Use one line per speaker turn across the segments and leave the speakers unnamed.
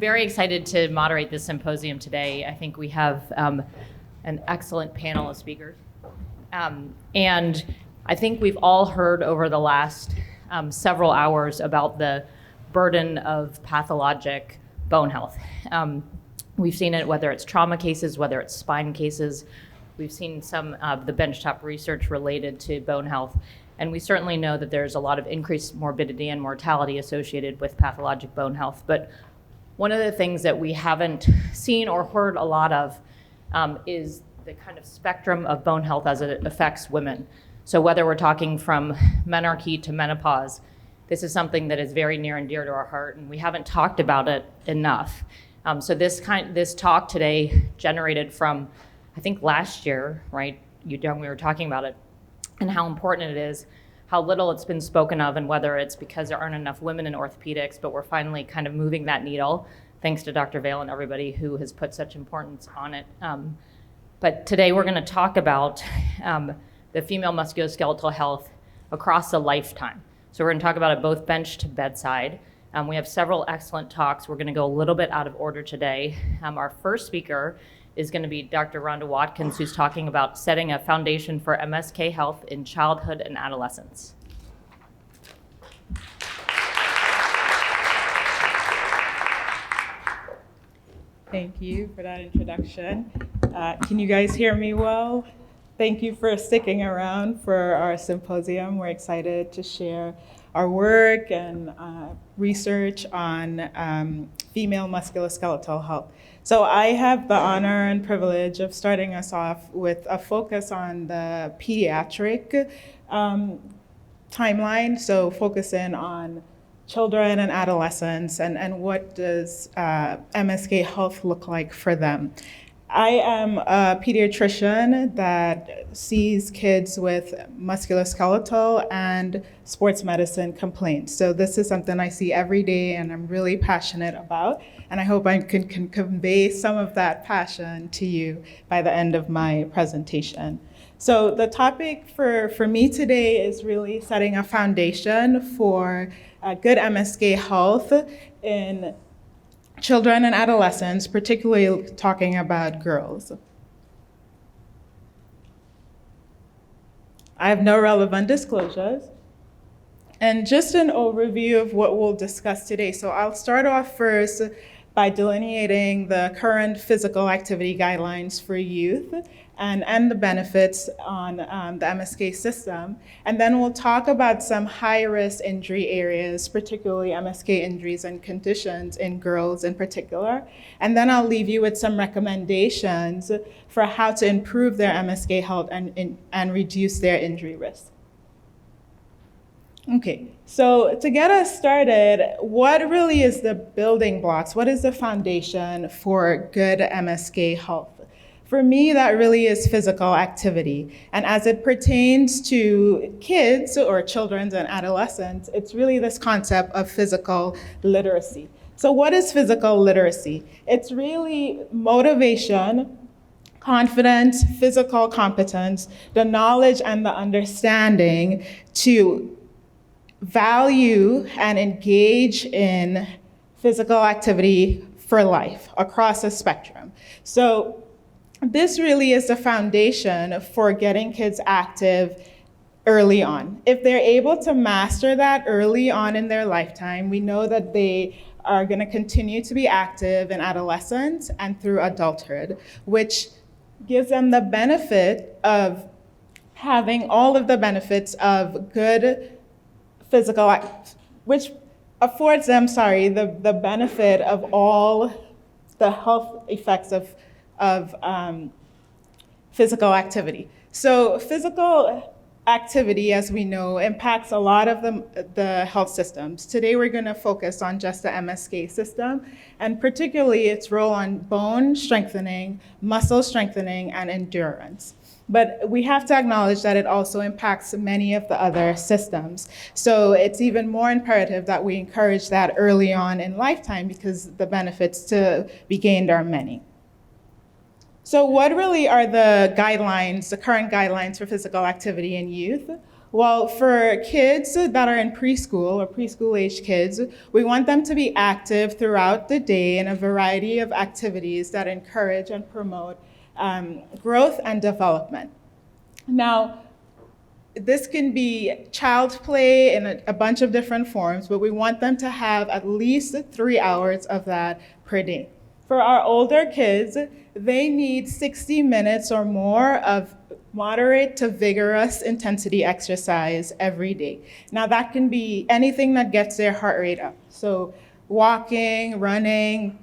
very excited to moderate this symposium today. I think we have an excellent panel of speakers. And I think we've all heard over the last several hours about the burden of pathologic bone health. We've seen it whether it's trauma cases, whether it's spine cases. We've seen some of the benchtop research related to bone health. And we certainly know that there's a lot of increased morbidity and mortality associated with pathologic bone health. But one of the things that we haven't seen or heard a lot of is the kind of spectrum of bone health as it affects women. So whether we're talking from menarche to menopause, this is something that is very near and dear to our heart, and we haven't talked about it enough. So this talk today generated from, I think last year, right? We were talking about it, and how important it is, how little it's been spoken of, and whether it's because there aren't enough women in orthopedics, but we're finally kind of moving that needle, thanks to Dr. Vale and everybody who has put such importance on it. But today we're going to talk about the female musculoskeletal health across a lifetime. So we're going to talk about it both bench to bedside. We have several excellent talks. We're going to go a little bit out of order today. Our first speaker is going to be Dr. Rhonda Watkins, who's talking about setting a foundation for MSK health in childhood and adolescence.
Thank you for that introduction. Can you guys hear me well? Thank you for sticking around for our symposium. We're excited to share our work and research on female musculoskeletal health. So I have the honor and privilege of starting us off with a focus on the pediatric timeline, so focusing on children and adolescents and what does MSK health look like for them. I am a pediatrician that sees kids with musculoskeletal and sports medicine complaints. So this is something I see every day and I'm really passionate about. And I hope I can convey some of that passion to you by the end of my presentation. So the topic for me today is really setting a foundation for good MSK health in children and adolescents, particularly talking about girls. I have no relevant disclosures. And just an overview of what we'll discuss today. So I'll start off first by delineating the current physical activity guidelines for youth and the benefits on the MSK system. And then we'll talk about some high-risk injury areas, particularly MSK injuries and conditions in girls in particular. And then I'll leave you with some recommendations for how to improve their MSK health and reduce their injury risk. Okay, so to get us started, what really is the building blocks? What is the foundation for good MSK health? For me, that really is physical activity. And as it pertains to kids or children and adolescents, it's really this concept of physical literacy. So what is physical literacy? It's really motivation, confidence, physical competence, the knowledge and the understanding to value and engage in physical activity for life across a spectrum. So this really is the foundation for getting kids active early on. If they're able to master that early on in their lifetime, we know that they are going to continue to be active in adolescence and through adulthood, which gives them the benefit of having all of the benefits of good physical, which affords them, the benefit of all the health effects of physical activity. So physical activity, as we know, impacts a lot of the health systems. Today we're going to focus on just the MSK system, and particularly its role on bone strengthening, muscle strengthening, and endurance. But we have to acknowledge that it also impacts many of the other systems. So it's even more imperative that we encourage that early on in lifetime because the benefits to be gained are many. So what really are the guidelines, the current guidelines for physical activity in youth? Well, for kids that are in preschool or preschool-age kids, we want them to be active throughout the day in a variety of activities that encourage and promote growth and development. Now, this can be child play in a bunch of different forms, but we want them to have at least 3 hours of that per day. For our older kids, they need 60 minutes or more of moderate to vigorous intensity exercise every day. Now, that can be anything that gets their heart rate up. So walking, running,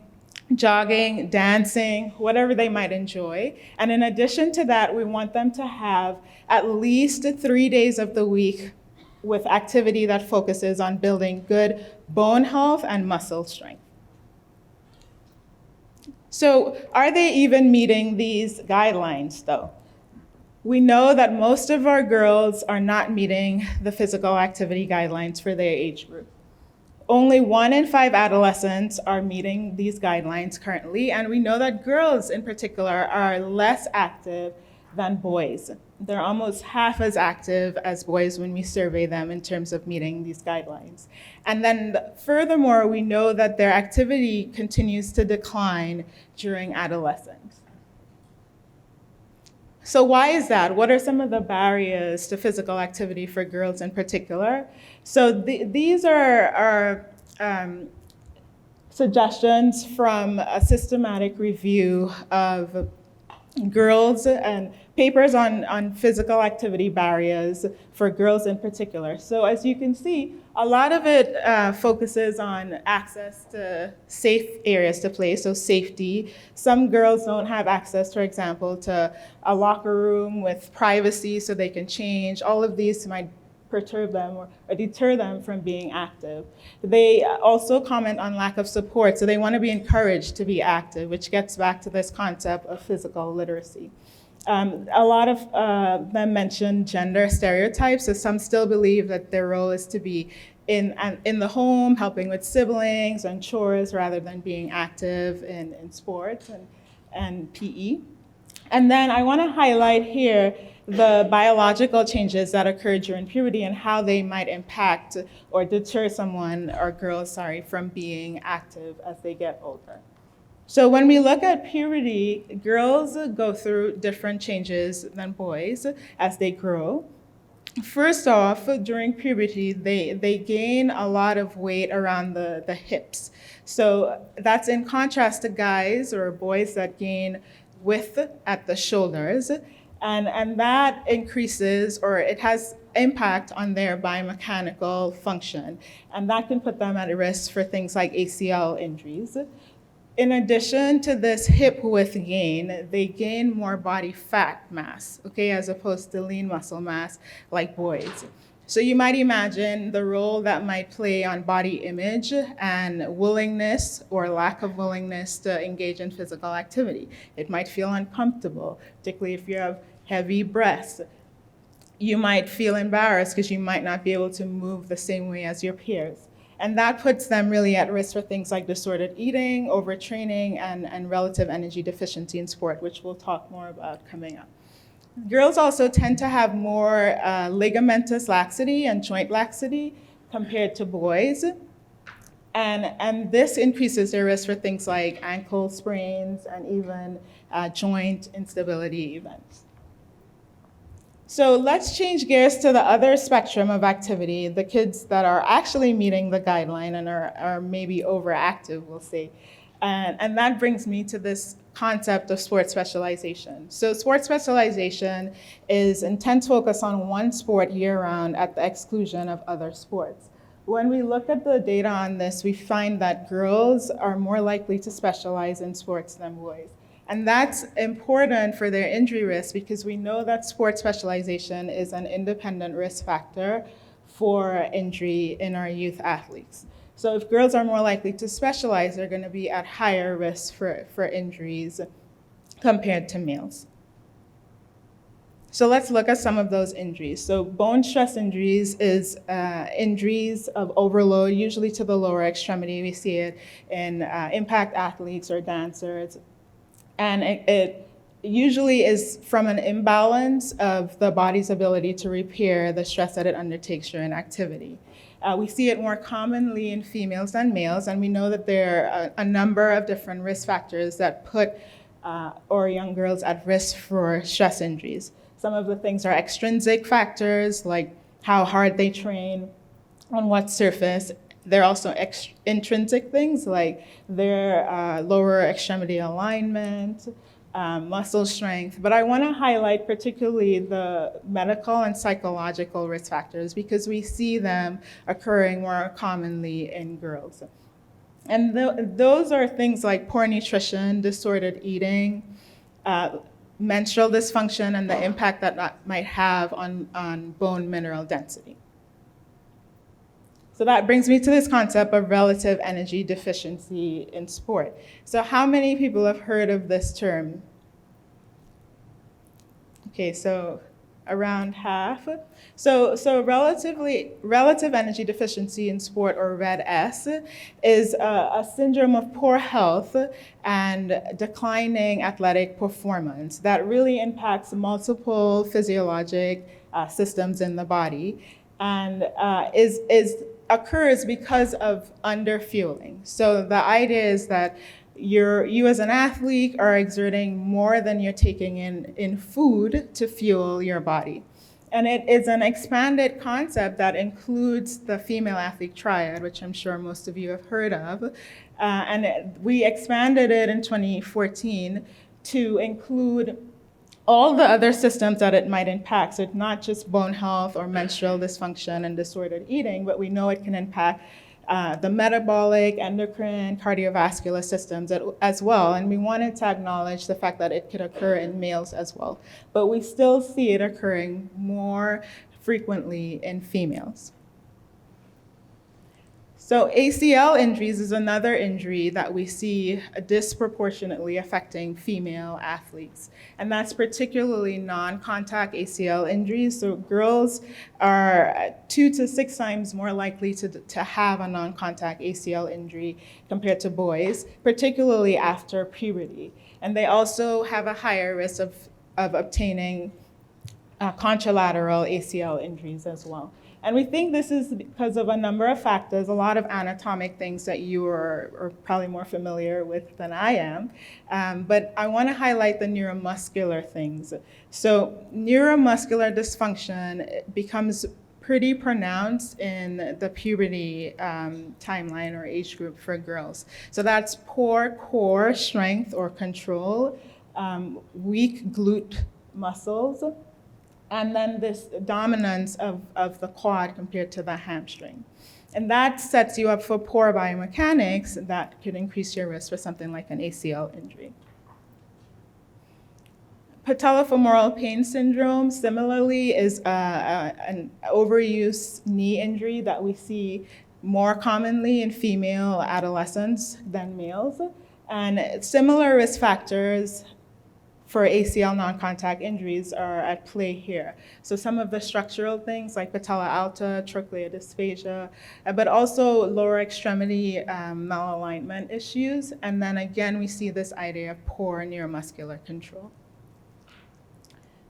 jogging, dancing, whatever they might enjoy. And in addition to that, we want them to have at least 3 days of the week with activity that focuses on building good bone health and muscle strength. So are they even meeting these guidelines, though? We know that most of our girls are not meeting the physical activity guidelines for their age group. Only 1 in 5 adolescents are meeting these guidelines currently, and we know that girls in particular are less active than boys. They're almost half as active as boys when we survey them in terms of meeting these guidelines. And then furthermore, we know that their activity continues to decline during adolescence. So why is that? What are some of the barriers to physical activity for girls in particular? So these are suggestions from a systematic review of girls and papers on physical activity barriers for girls in particular. So as you can see, a lot of it focuses on access to safe areas to play, so safety. Some girls don't have access, for example, to a locker room with privacy so they can change. All of these might perturb them or deter them from being active. They also comment on lack of support, so they want to be encouraged to be active, which gets back to this concept of physical literacy. A lot of them mention gender stereotypes, so some still believe that their role is to be in the home, helping with siblings and chores, rather than being active in sports and PE. And then I want to highlight here the biological changes that occur during puberty and how they might impact or deter someone, or girls, from being active as they get older. So when we look at puberty, girls go through different changes than boys as they grow. First off, during puberty, they gain a lot of weight around the hips. So that's in contrast to guys or boys that gain width at the shoulders. And that increases, or it has impact on their biomechanical function. And that can put them at risk for things like ACL injuries. In addition to this hip width gain, they gain more body fat mass, as opposed to lean muscle mass like boys. So you might imagine the role that might play on body image and willingness or lack of willingness to engage in physical activity. It might feel uncomfortable, particularly if you have heavy breasts. You might feel embarrassed because you might not be able to move the same way as your peers. And that puts them really at risk for things like disordered eating, overtraining, and relative energy deficiency in sport, which we'll talk more about coming up. Girls also tend to have more ligamentous laxity and joint laxity compared to boys. And this increases their risk for things like ankle sprains and even joint instability events. So let's change gears to the other spectrum of activity, the kids that are actually meeting the guideline and are maybe overactive, we'll say. And that brings me to this concept of sports specialization. So sports specialization is intense focus on one sport year-round at the exclusion of other sports. When we look at the data on this, we find that girls are more likely to specialize in sports than boys. And that's important for their injury risk because we know that sports specialization is an independent risk factor for injury in our youth athletes. So if girls are more likely to specialize, they're going to be at higher risk for injuries compared to males. So let's look at some of those injuries. So bone stress injuries is injuries of overload, usually to the lower extremity. We see it in impact athletes or dancers. And it usually is from an imbalance of the body's ability to repair the stress that it undertakes during activity. We see it more commonly in females than males, and we know that there are a number of different risk factors that put or young girls at risk for stress injuries. Some of the things are extrinsic factors, like how hard they train, on what surface. There are also intrinsic things, like their lower extremity alignment, muscle strength. But I want to highlight particularly the medical and psychological risk factors because we see them occurring more commonly in girls. And those are things like poor nutrition, disordered eating, menstrual dysfunction, and the impact that might have on bone mineral density. So that brings me to this concept of relative energy deficiency in sport. So how many people have heard of this term? Okay, so around half. So relative energy deficiency in sport, or RED-S, is a syndrome of poor health and declining athletic performance that really impacts multiple physiologic systems in the body, and occurs because of underfueling. So the idea is that you as an athlete are exerting more than you're taking in food to fuel your body. And it is an expanded concept that includes the female athlete triad, which I'm sure most of you have heard of. We expanded it in 2014 to include all the other systems that it might impact. So it's not just bone health or menstrual dysfunction and disordered eating, but we know it can impact the metabolic, endocrine, cardiovascular systems as well. And we wanted to acknowledge the fact that it could occur in males as well. But we still see it occurring more frequently in females. So ACL injuries is another injury that we see disproportionately affecting female athletes. And that's particularly non-contact ACL injuries. So girls are 2 to 6 times more likely to have a non-contact ACL injury compared to boys, particularly after puberty. And they also have a higher risk of obtaining contralateral ACL injuries as well. And we think this is because of a number of factors, a lot of anatomic things that you are probably more familiar with than I am. But I want to highlight the neuromuscular things. So neuromuscular dysfunction becomes pretty pronounced in the puberty timeline or age group for girls. So that's poor core strength or control, weak glute muscles, and then this dominance of the quad compared to the hamstring. And that sets you up for poor biomechanics that could increase your risk for something like an ACL injury. Patellofemoral pain syndrome, similarly, is an overuse knee injury that we see more commonly in female adolescents than males. And similar risk factors for ACL non-contact injuries are at play here. So some of the structural things like patella alta, trochlear dysphagia, but also lower extremity malalignment issues. And then again, we see this idea of poor neuromuscular control.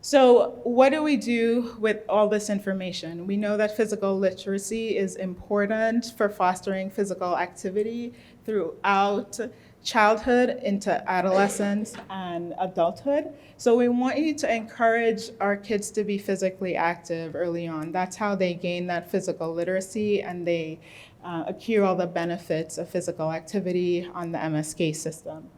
So what do we do with all this information? We know that physical literacy is important for fostering physical activity throughout childhood into adolescence and adulthood. So we want you to encourage our kids to be physically active early on. That's how they gain that physical literacy and they accrue all the benefits of physical activity on the MSK system.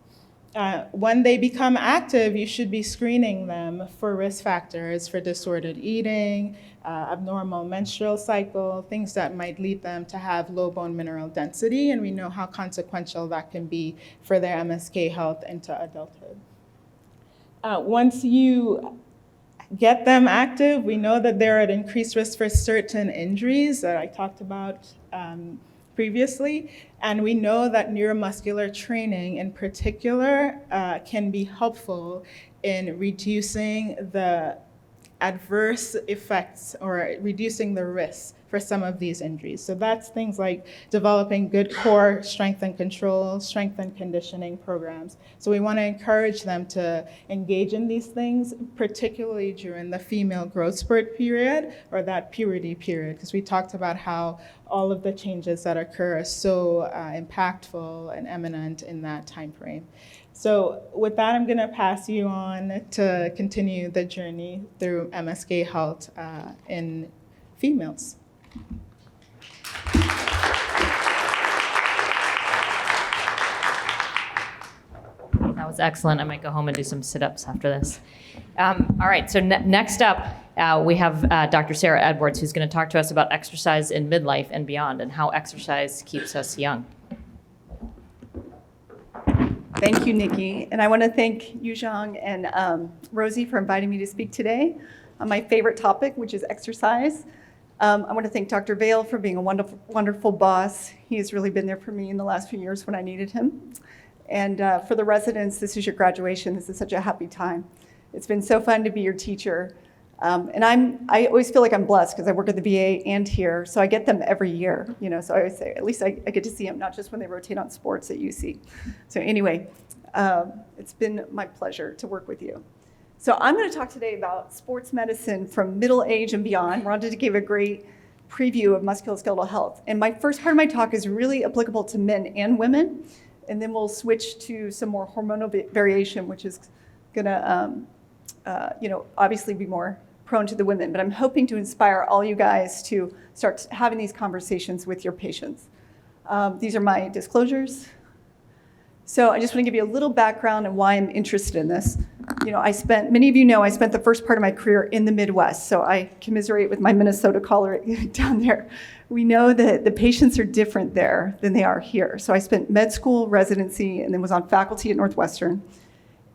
When they become active, you should be screening them for risk factors for disordered eating, abnormal menstrual cycle, things that might lead them to have low bone mineral density, and we know how consequential that can be for their MSK health into adulthood. Once you get them active, we know that they're at increased risk for certain injuries that I talked about previously, and we know that neuromuscular training in particular can be helpful in reducing the adverse effects or reducing the risk for some of these injuries. So that's things like developing good core strength and control, strength and conditioning programs. So we want to encourage them to engage in these things, particularly during the female growth spurt period or that puberty period, because we talked about how all of the changes that occur are so impactful and eminent in that time frame. So with that, I'm going to pass you on to continue the journey through MSK health in females.
That was excellent. I might go home and do some sit-ups after this. All right, so next up, we have Dr. Sarah Edwards, who's going to talk to us about exercise in midlife and beyond and how exercise keeps us young.
Thank you, Nikki. And I want to thank Yuzhong and Rosie for inviting me to speak today on my favorite topic, which is exercise. I want to thank Dr. Vale for being a wonderful, wonderful boss. He has really been there for me in the last few years when I needed him. And for the residents, this is your graduation. This is such a happy time. It's been so fun to be your teacher. And I always feel like I'm blessed because I work at the VA and here, so I get them every year. So I always say, at least I get to see them, not just when they rotate on sports at UC. So anyway, it's been my pleasure to work with you. So I'm going to talk today about sports medicine from middle age and beyond. Rhonda gave a great preview of musculoskeletal health. And my first part of my talk is really applicable to men and women. And then we'll switch to some more hormonal variation, which is going to, obviously be more prone to the women. But I'm hoping to inspire all you guys to start having these conversations with your patients. These are my disclosures. So I just want to give you a little background on why I'm interested in this. Many of you know I spent the first part of my career in the Midwest, so I commiserate with my Minnesota colleague down there. We know that the patients are different there than they are here. So I spent med school, residency, and then was on faculty at Northwestern.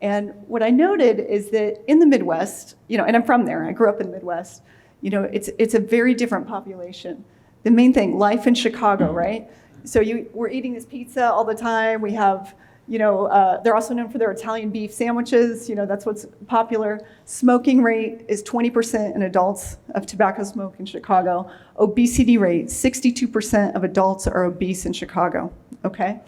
And what I noted is that in the Midwest, and I'm from there, I grew up in the Midwest, it's a very different population. The main thing, life in Chicago, right? So we're eating this pizza all the time. We have, they're also known for their Italian beef sandwiches. That's what's popular. Smoking rate is 20% in adults of tobacco smoke in Chicago. Obesity rate, 62% of adults are obese in Chicago, okay?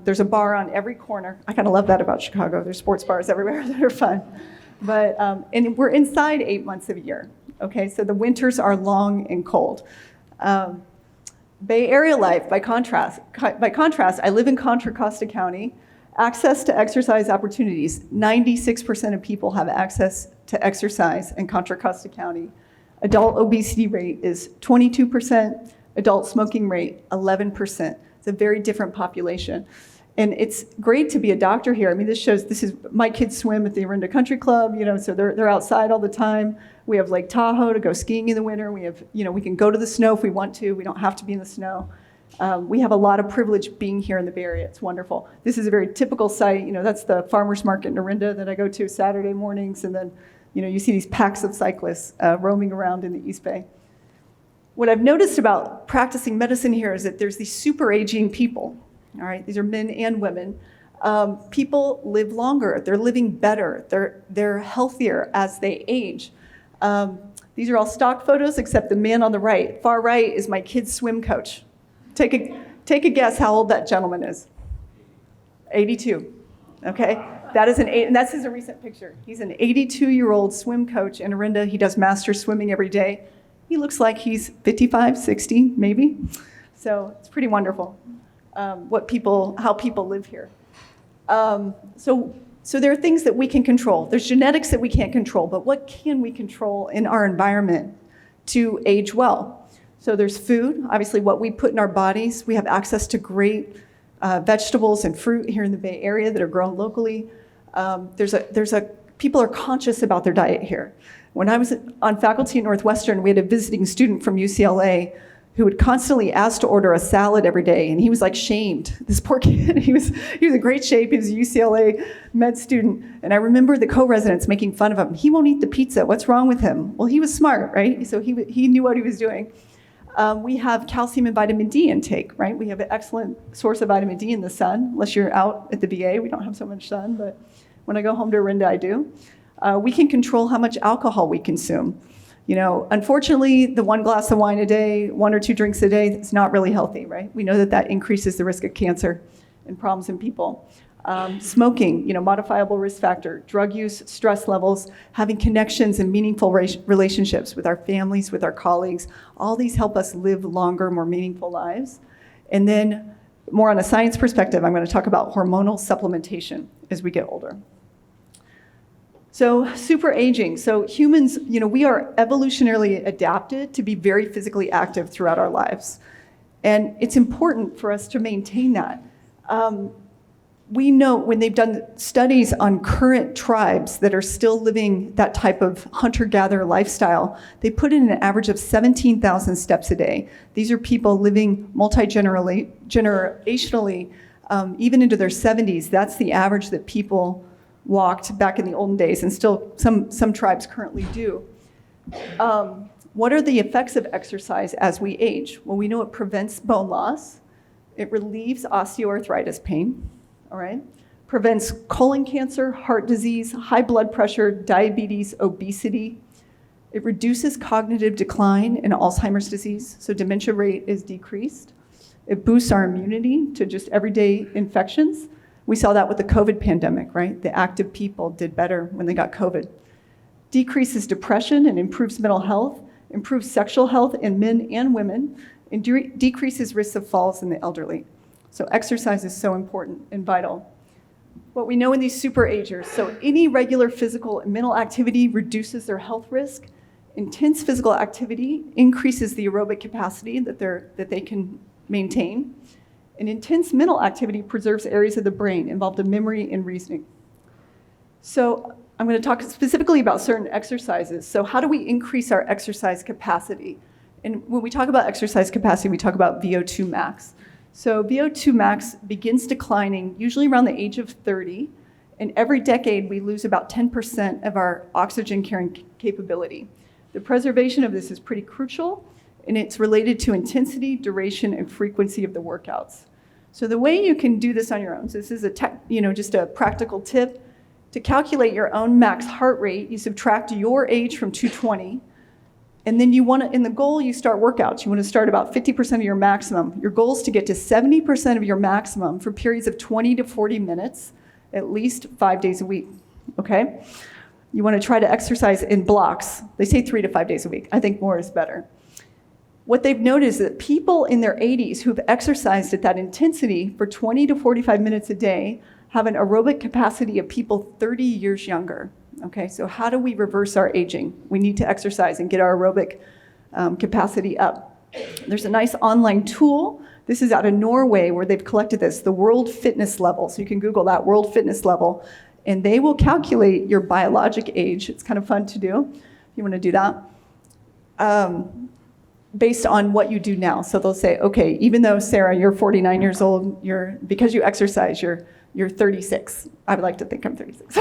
There's a bar on every corner. I kind of love that about Chicago. There's sports bars everywhere that are fun. But, and we're inside 8 months of a year, okay? So the winters are long and cold. Bay Area life, by contrast, I live in Contra Costa County. Access to exercise opportunities. 96% of people have access to exercise in Contra Costa County. Adult obesity rate is 22%. Adult smoking rate, 11%. It's a very different population. And it's great to be a doctor here. I mean, this is, my kids swim at the Orinda Country Club, so they're outside all the time. We have Lake Tahoe to go skiing in the winter. We have, we can go to the snow if we want to. We don't have to be in the snow. We have a lot of privilege being here in the Bay Area. It's wonderful. This is a very typical site. That's the farmer's market in Orinda that I go to Saturday mornings. And then, you see these packs of cyclists roaming around in the East Bay. What I've noticed about practicing medicine here is that there's these super aging people. All right, these are men and women. People live longer. They're living better. They're healthier as they age. These are all stock photos, except the man on the right. Far right is my kid's swim coach. Take a guess how old that gentleman is. 82. Okay, and this is a recent picture. He's an 82-year-old swim coach in Orinda. He does master swimming every day. He looks like he's 55, 60, maybe. So it's pretty wonderful. How people live here. So there are things that we can control. There's genetics that we can't control, but what can we control in our environment to age well? So there's food, obviously what we put in our bodies. We have access to great vegetables and fruit here in the Bay Area that are grown locally. People are conscious about their diet here. When I was on faculty at Northwestern, we had a visiting student from UCLA who would constantly ask to order a salad every day, and he was like shamed. This poor kid, he was in great shape. He was a UCLA med student, and I remember the co-residents making fun of him. He won't eat the pizza. What's wrong with him? Well, he was smart, right? So he knew what he was doing. We have calcium and vitamin D intake, right? We have an excellent source of vitamin D in the sun, unless you're out at the VA. We don't have so much sun, but when I go home to Orinda, I do. We can control how much alcohol we consume. Unfortunately, the 1 glass of wine a day, 1 or 2 drinks a day, it's not really healthy, right? We know that increases the risk of cancer and problems in people. Smoking, modifiable risk factor, drug use, stress levels, having connections and meaningful relationships with our families, with our colleagues, all these help us live longer, more meaningful lives. And then more on a science perspective, I'm going to talk about hormonal supplementation as we get older. So super aging. So humans, we are evolutionarily adapted to be very physically active throughout our lives. And it's important for us to maintain that. We know when they've done studies on current tribes that are still living that type of hunter-gatherer lifestyle, they put in an average of 17,000 steps a day. These are people living multi-generationally, even into their 70s. That's the average that people walked back in the olden days, and still some tribes currently do. What are the effects of exercise as we age? Well, we know it prevents bone loss. It relieves osteoarthritis pain, all right? Prevents colon cancer, heart disease, high blood pressure, diabetes, obesity. It reduces cognitive decline and Alzheimer's disease, so dementia rate is decreased. It boosts our immunity to just everyday infections. We saw that with the COVID pandemic, right? The active people did better when they got COVID. Decreases depression and improves mental health, improves sexual health in men and women, and decreases risks of falls in the elderly. So exercise is so important and vital. What we know in these super agers, so any regular physical and mental activity reduces their health risk. Intense physical activity increases the aerobic capacity that they can maintain. And intense mental activity preserves areas of the brain involved in memory and reasoning. So I'm going to talk specifically about certain exercises. So how do we increase our exercise capacity? And when we talk about exercise capacity, we talk about VO2 max. So VO2 max begins declining usually around the age of 30. And every decade, we lose about 10% of our oxygen carrying capability. The preservation of this is pretty crucial, and it's related to intensity, duration, and frequency of the workouts. So the way you can do this on your own, so this is just a practical tip. To calculate your own max heart rate, you subtract your age from 220, and then in the goal, you start workouts. You want to start about 50% of your maximum. Your goal is to get to 70% of your maximum for periods of 20 to 40 minutes, at least 5 days a week, okay? You want to try to exercise in blocks. They say 3 to 5 days a week. I think more is better. What they've noticed is that people in their 80s who've exercised at that intensity for 20 to 45 minutes a day have an aerobic capacity of people 30 years younger. Okay, so how do we reverse our aging? We need to exercise and get our aerobic capacity up. There's a nice online tool. This is out of Norway where they've collected this, the World Fitness Level. So you can Google that, World Fitness Level, and they will calculate your biologic age. It's kind of fun to do if you want to do that. Based on what you do now. So they'll say, okay, even though Sarah, you're 49 years old, because you exercise, you're 36. I would like to think I'm 36.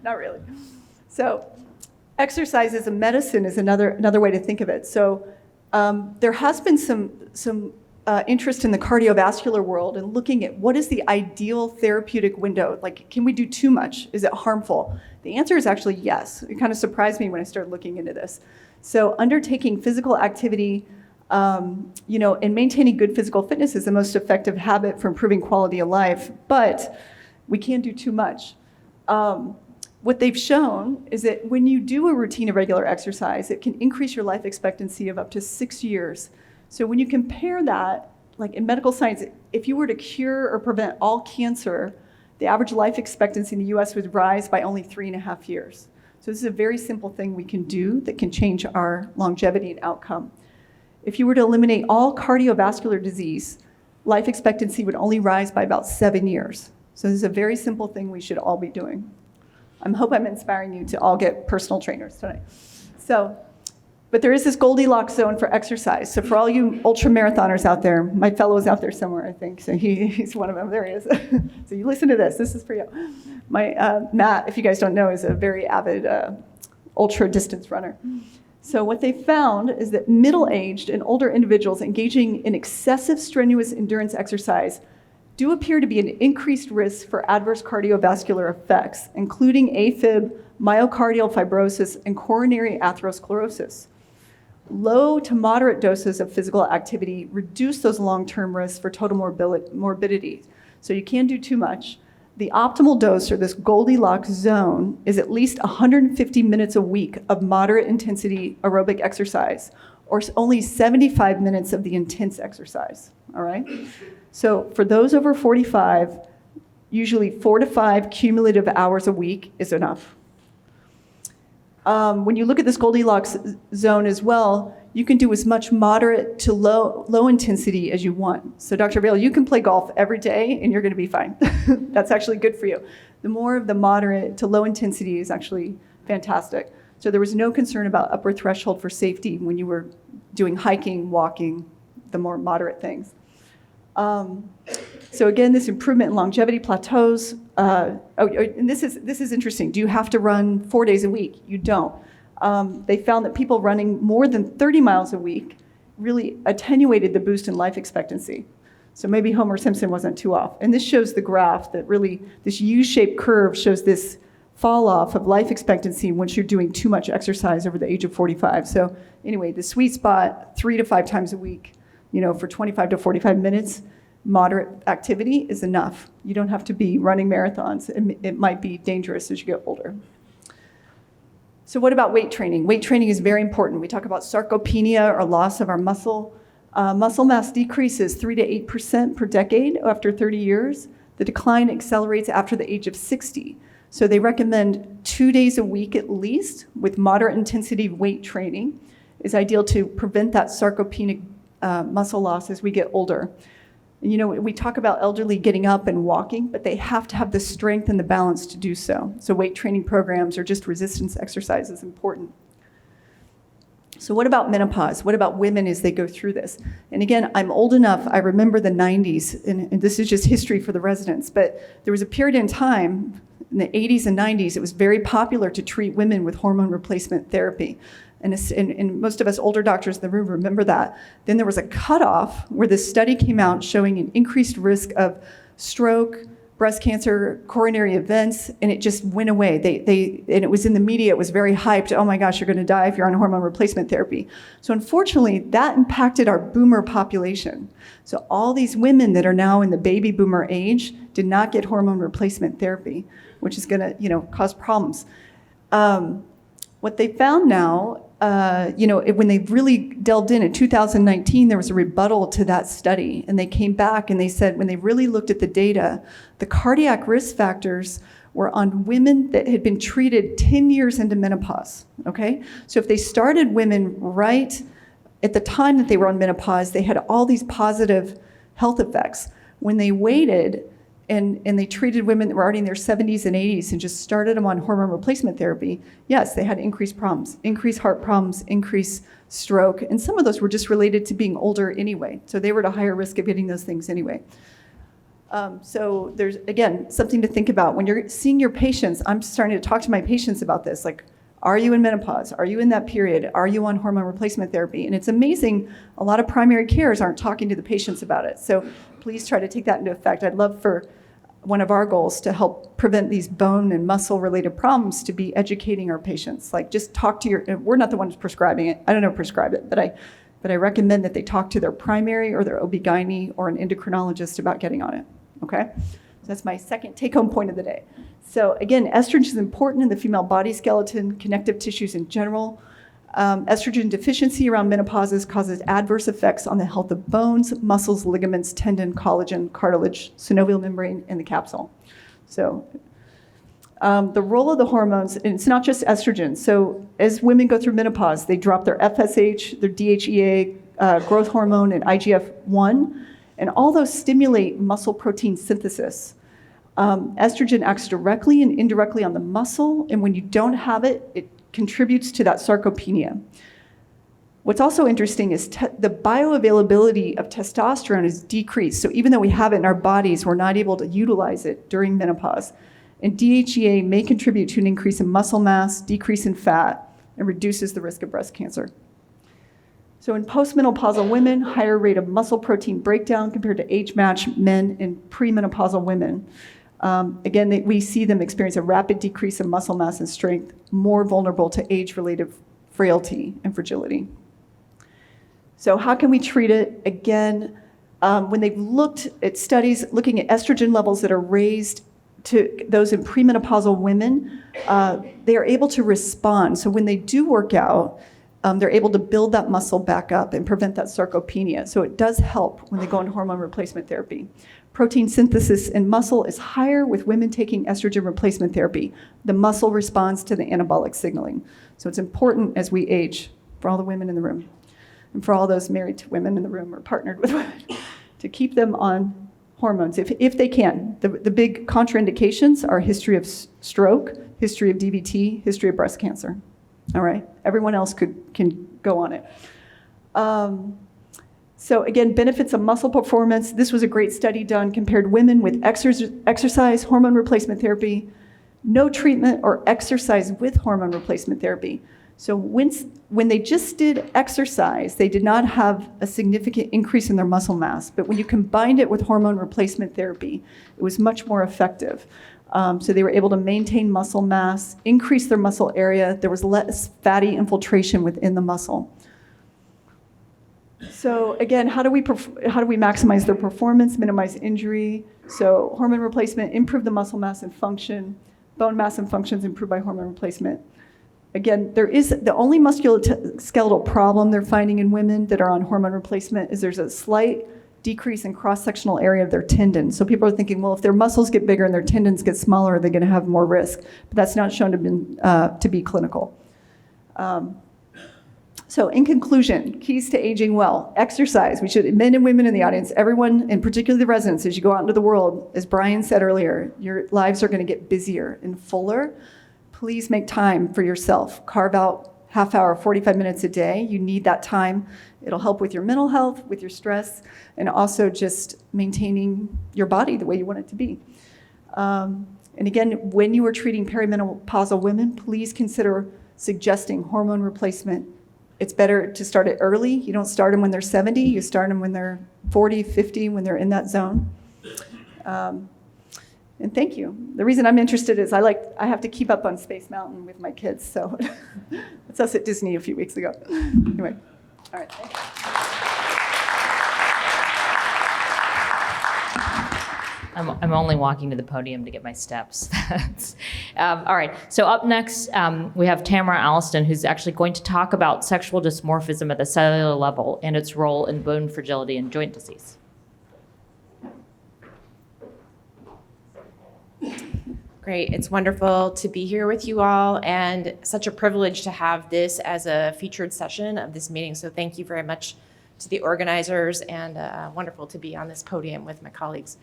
Not really. So exercise as a medicine is another way to think of it. So there has been some interest in the cardiovascular world and looking at what is the ideal therapeutic window. Like, can we do too much? Is it harmful? The answer is actually yes. It kind of surprised me when I started looking into this. So undertaking physical activity, and maintaining good physical fitness is the most effective habit for improving quality of life, but we can't do too much. What they've shown is that when you do a routine of regular exercise, it can increase your life expectancy of up to 6 years. So when you compare that, like in medical science, if you were to cure or prevent all cancer, the average life expectancy in the US would rise by only 3.5 years. So this is a very simple thing we can do that can change our longevity and outcome. If you were to eliminate all cardiovascular disease, life expectancy would only rise by about 7 years. So this is a very simple thing we should all be doing. I hope I'm inspiring you to all get personal trainers tonight. But there is this Goldilocks zone for exercise. So for all you ultra marathoners out there, my fellow is out there somewhere, I think. So he's one of them. There he is. So you listen to this. This is for you. My Matt, if you guys don't know, is a very avid ultra distance runner. So what they found is that middle-aged and older individuals engaging in excessive strenuous endurance exercise do appear to be an increased risk for adverse cardiovascular effects, including AFib, myocardial fibrosis, and coronary atherosclerosis. Low to moderate doses of physical activity reduce those long-term risks for total morbidity. So you can't do too much. The optimal dose, or this Goldilocks zone, is at least 150 minutes a week of moderate intensity aerobic exercise, or only 75 minutes of the intense exercise, all right? So for those over 45, usually 4 to 5 cumulative hours a week is enough. When you look at this Goldilocks zone as well, you can do as much moderate to low intensity as you want. So Dr. Vale, you can play golf every day and you're gonna be fine. That's actually good for you. The more of the moderate to low intensity is actually fantastic. So there was no concern about upper threshold for safety when you were doing hiking, walking, the more moderate things. So again, this improvement in longevity plateaus. And this is interesting. Do you have to run 4 days a week? You don't. They found that people running more than 30 miles a week really attenuated the boost in life expectancy. So maybe Homer Simpson wasn't too off. And this shows the graph that really, this U-shaped curve shows this fall off of life expectancy once you're doing too much exercise over the age of 45. So anyway, the sweet spot, 3 to 5 times a week, for 25 to 45 minutes, moderate activity is enough. You don't have to be running marathons. It might be dangerous as you get older. So what about weight training? Weight training is very important. We talk about sarcopenia, or loss of our muscle. Muscle mass decreases 3 to 8% per decade after 30 years. The decline accelerates after the age of 60. So they recommend 2 days a week at least with moderate intensity weight training is ideal to prevent that sarcopenic muscle loss as we get older. And, we talk about elderly getting up and walking, but they have to have the strength and the balance to do so. So weight training programs or just resistance exercise is important. So what about menopause? What about women as they go through this? And again, I'm old enough, I remember the 90s, and this is just history for the residents, but there was a period in time, in the 80s and 90s, it was very popular to treat women with hormone replacement therapy. And most of us older doctors in the room remember that. Then there was a cutoff where this study came out showing an increased risk of stroke, breast cancer, coronary events, and it just went away. And it was in the media, it was very hyped. Oh my gosh, you're gonna die if you're on hormone replacement therapy. So unfortunately, that impacted our boomer population. So all these women that are now in the baby boomer age did not get hormone replacement therapy, which is gonna, cause problems. What they found now, when they really delved in 2019, there was a rebuttal to that study. And they came back and they said, when they really looked at the data, the cardiac risk factors were on women that had been treated 10 years into menopause, okay? So if they started women right at the time that they were on menopause, they had all these positive health effects. When they waited, and they treated women that were already in their 70s and 80s and just started them on hormone replacement therapy, yes, they had increased problems, increased heart problems, increased stroke, and some of those were just related to being older anyway. So they were at a higher risk of getting those things anyway. So there's, again, something to think about. When you're seeing your patients, I'm starting to talk to my patients about this, like, are you in menopause? Are you in that period? Are you on hormone replacement therapy? And it's amazing, a lot of primary cares aren't talking to the patients about it. So please try to take that into effect. I'd love for one of our goals to help prevent these bone and muscle related problems to be educating our patients. Like, just talk to we're not the ones prescribing it. I don't know prescribe it, but I recommend that they talk to their primary or their OB-GYN or an endocrinologist about getting on it, okay? So that's my second take-home point of the day. So again, estrogen is important in the female body skeleton, connective tissues in general. Estrogen deficiency around menopause causes adverse effects on the health of bones, muscles, ligaments, tendon, collagen, cartilage, synovial membrane, and the capsule. So the role of the hormones, and it's not just estrogen. So as women go through menopause, they drop their FSH, their DHEA, growth hormone, and IGF-1, and all those stimulate muscle protein synthesis. Estrogen acts directly and indirectly on the muscle, and when you don't have it, it contributes to that sarcopenia. What's also interesting is the bioavailability of testosterone is decreased. So even though we have it in our bodies, we're not able to utilize it during menopause. And DHEA may contribute to an increase in muscle mass, decrease in fat, and reduces the risk of breast cancer. So in postmenopausal women, higher rate of muscle protein breakdown compared to age-matched men in premenopausal women. Again, we see them experience a rapid decrease in muscle mass and strength, more vulnerable to age-related frailty and fragility. So how can we treat it? Again, when they've looked at studies looking at estrogen levels that are raised to those in premenopausal women, they are able to respond. So when they do work out, they're able to build that muscle back up and prevent that sarcopenia. So it does help when they go on hormone replacement therapy. Protein synthesis in muscle is higher with women taking estrogen replacement therapy. The muscle responds to the anabolic signaling. So it's important as we age, for all the women in the room, and for all those married to women in the room or partnered with women, to keep them on hormones if they can. The big contraindications are history of stroke, history of DVT, history of breast cancer. All right, everyone else can go on it. So again, benefits of muscle performance. This was a great study done, compared women with exercise, hormone replacement therapy, no treatment, or exercise with hormone replacement therapy. So when they just did exercise, they did not have a significant increase in their muscle mass. But when you combined it with hormone replacement therapy, it was much more effective. So they were able to maintain muscle mass, increase their muscle area. There was less fatty infiltration within the muscle. So again, how do we maximize their performance, minimize injury? So hormone replacement, improve the muscle mass and function. Bone mass and function is improved by hormone replacement. Again, there is the only musculoskeletal problem they're finding in women that are on hormone replacement is there's a slight decrease in cross-sectional area of their tendons. So people are thinking, well, if their muscles get bigger and their tendons get smaller, are they going to have more risk? But that's not shown to be clinical. So in conclusion, keys to aging well. Exercise. We should, men and women in the audience, everyone, and particularly the residents, as you go out into the world, as Brian said earlier, your lives are going to get busier and fuller. Please make time for yourself. Carve out half hour, 45 minutes a day. You need that time. It'll help with your mental health, with your stress, and also just maintaining your body the way you want it to be. And again, when you are treating perimenopausal women, please consider suggesting hormone replacement. It's better to start it early. You don't start them when they're 70. You start them when they're 40, 50, when they're in that zone. And thank you. The reason I'm interested is I have to keep up on Space Mountain with my kids, so it's us at Disney a few weeks ago. Anyway, all right. Thank you.
I'm only walking to the podium to get my steps. All right, so up next, we have Tamara Alliston, who's actually going to talk about sexual dysmorphism at the cellular level and its role in bone fragility and joint disease.
Great. It's wonderful to be here with you all, and such a privilege to have this as a featured session of this meeting. So thank you very much to the organizers, and wonderful to be on this podium with my colleagues.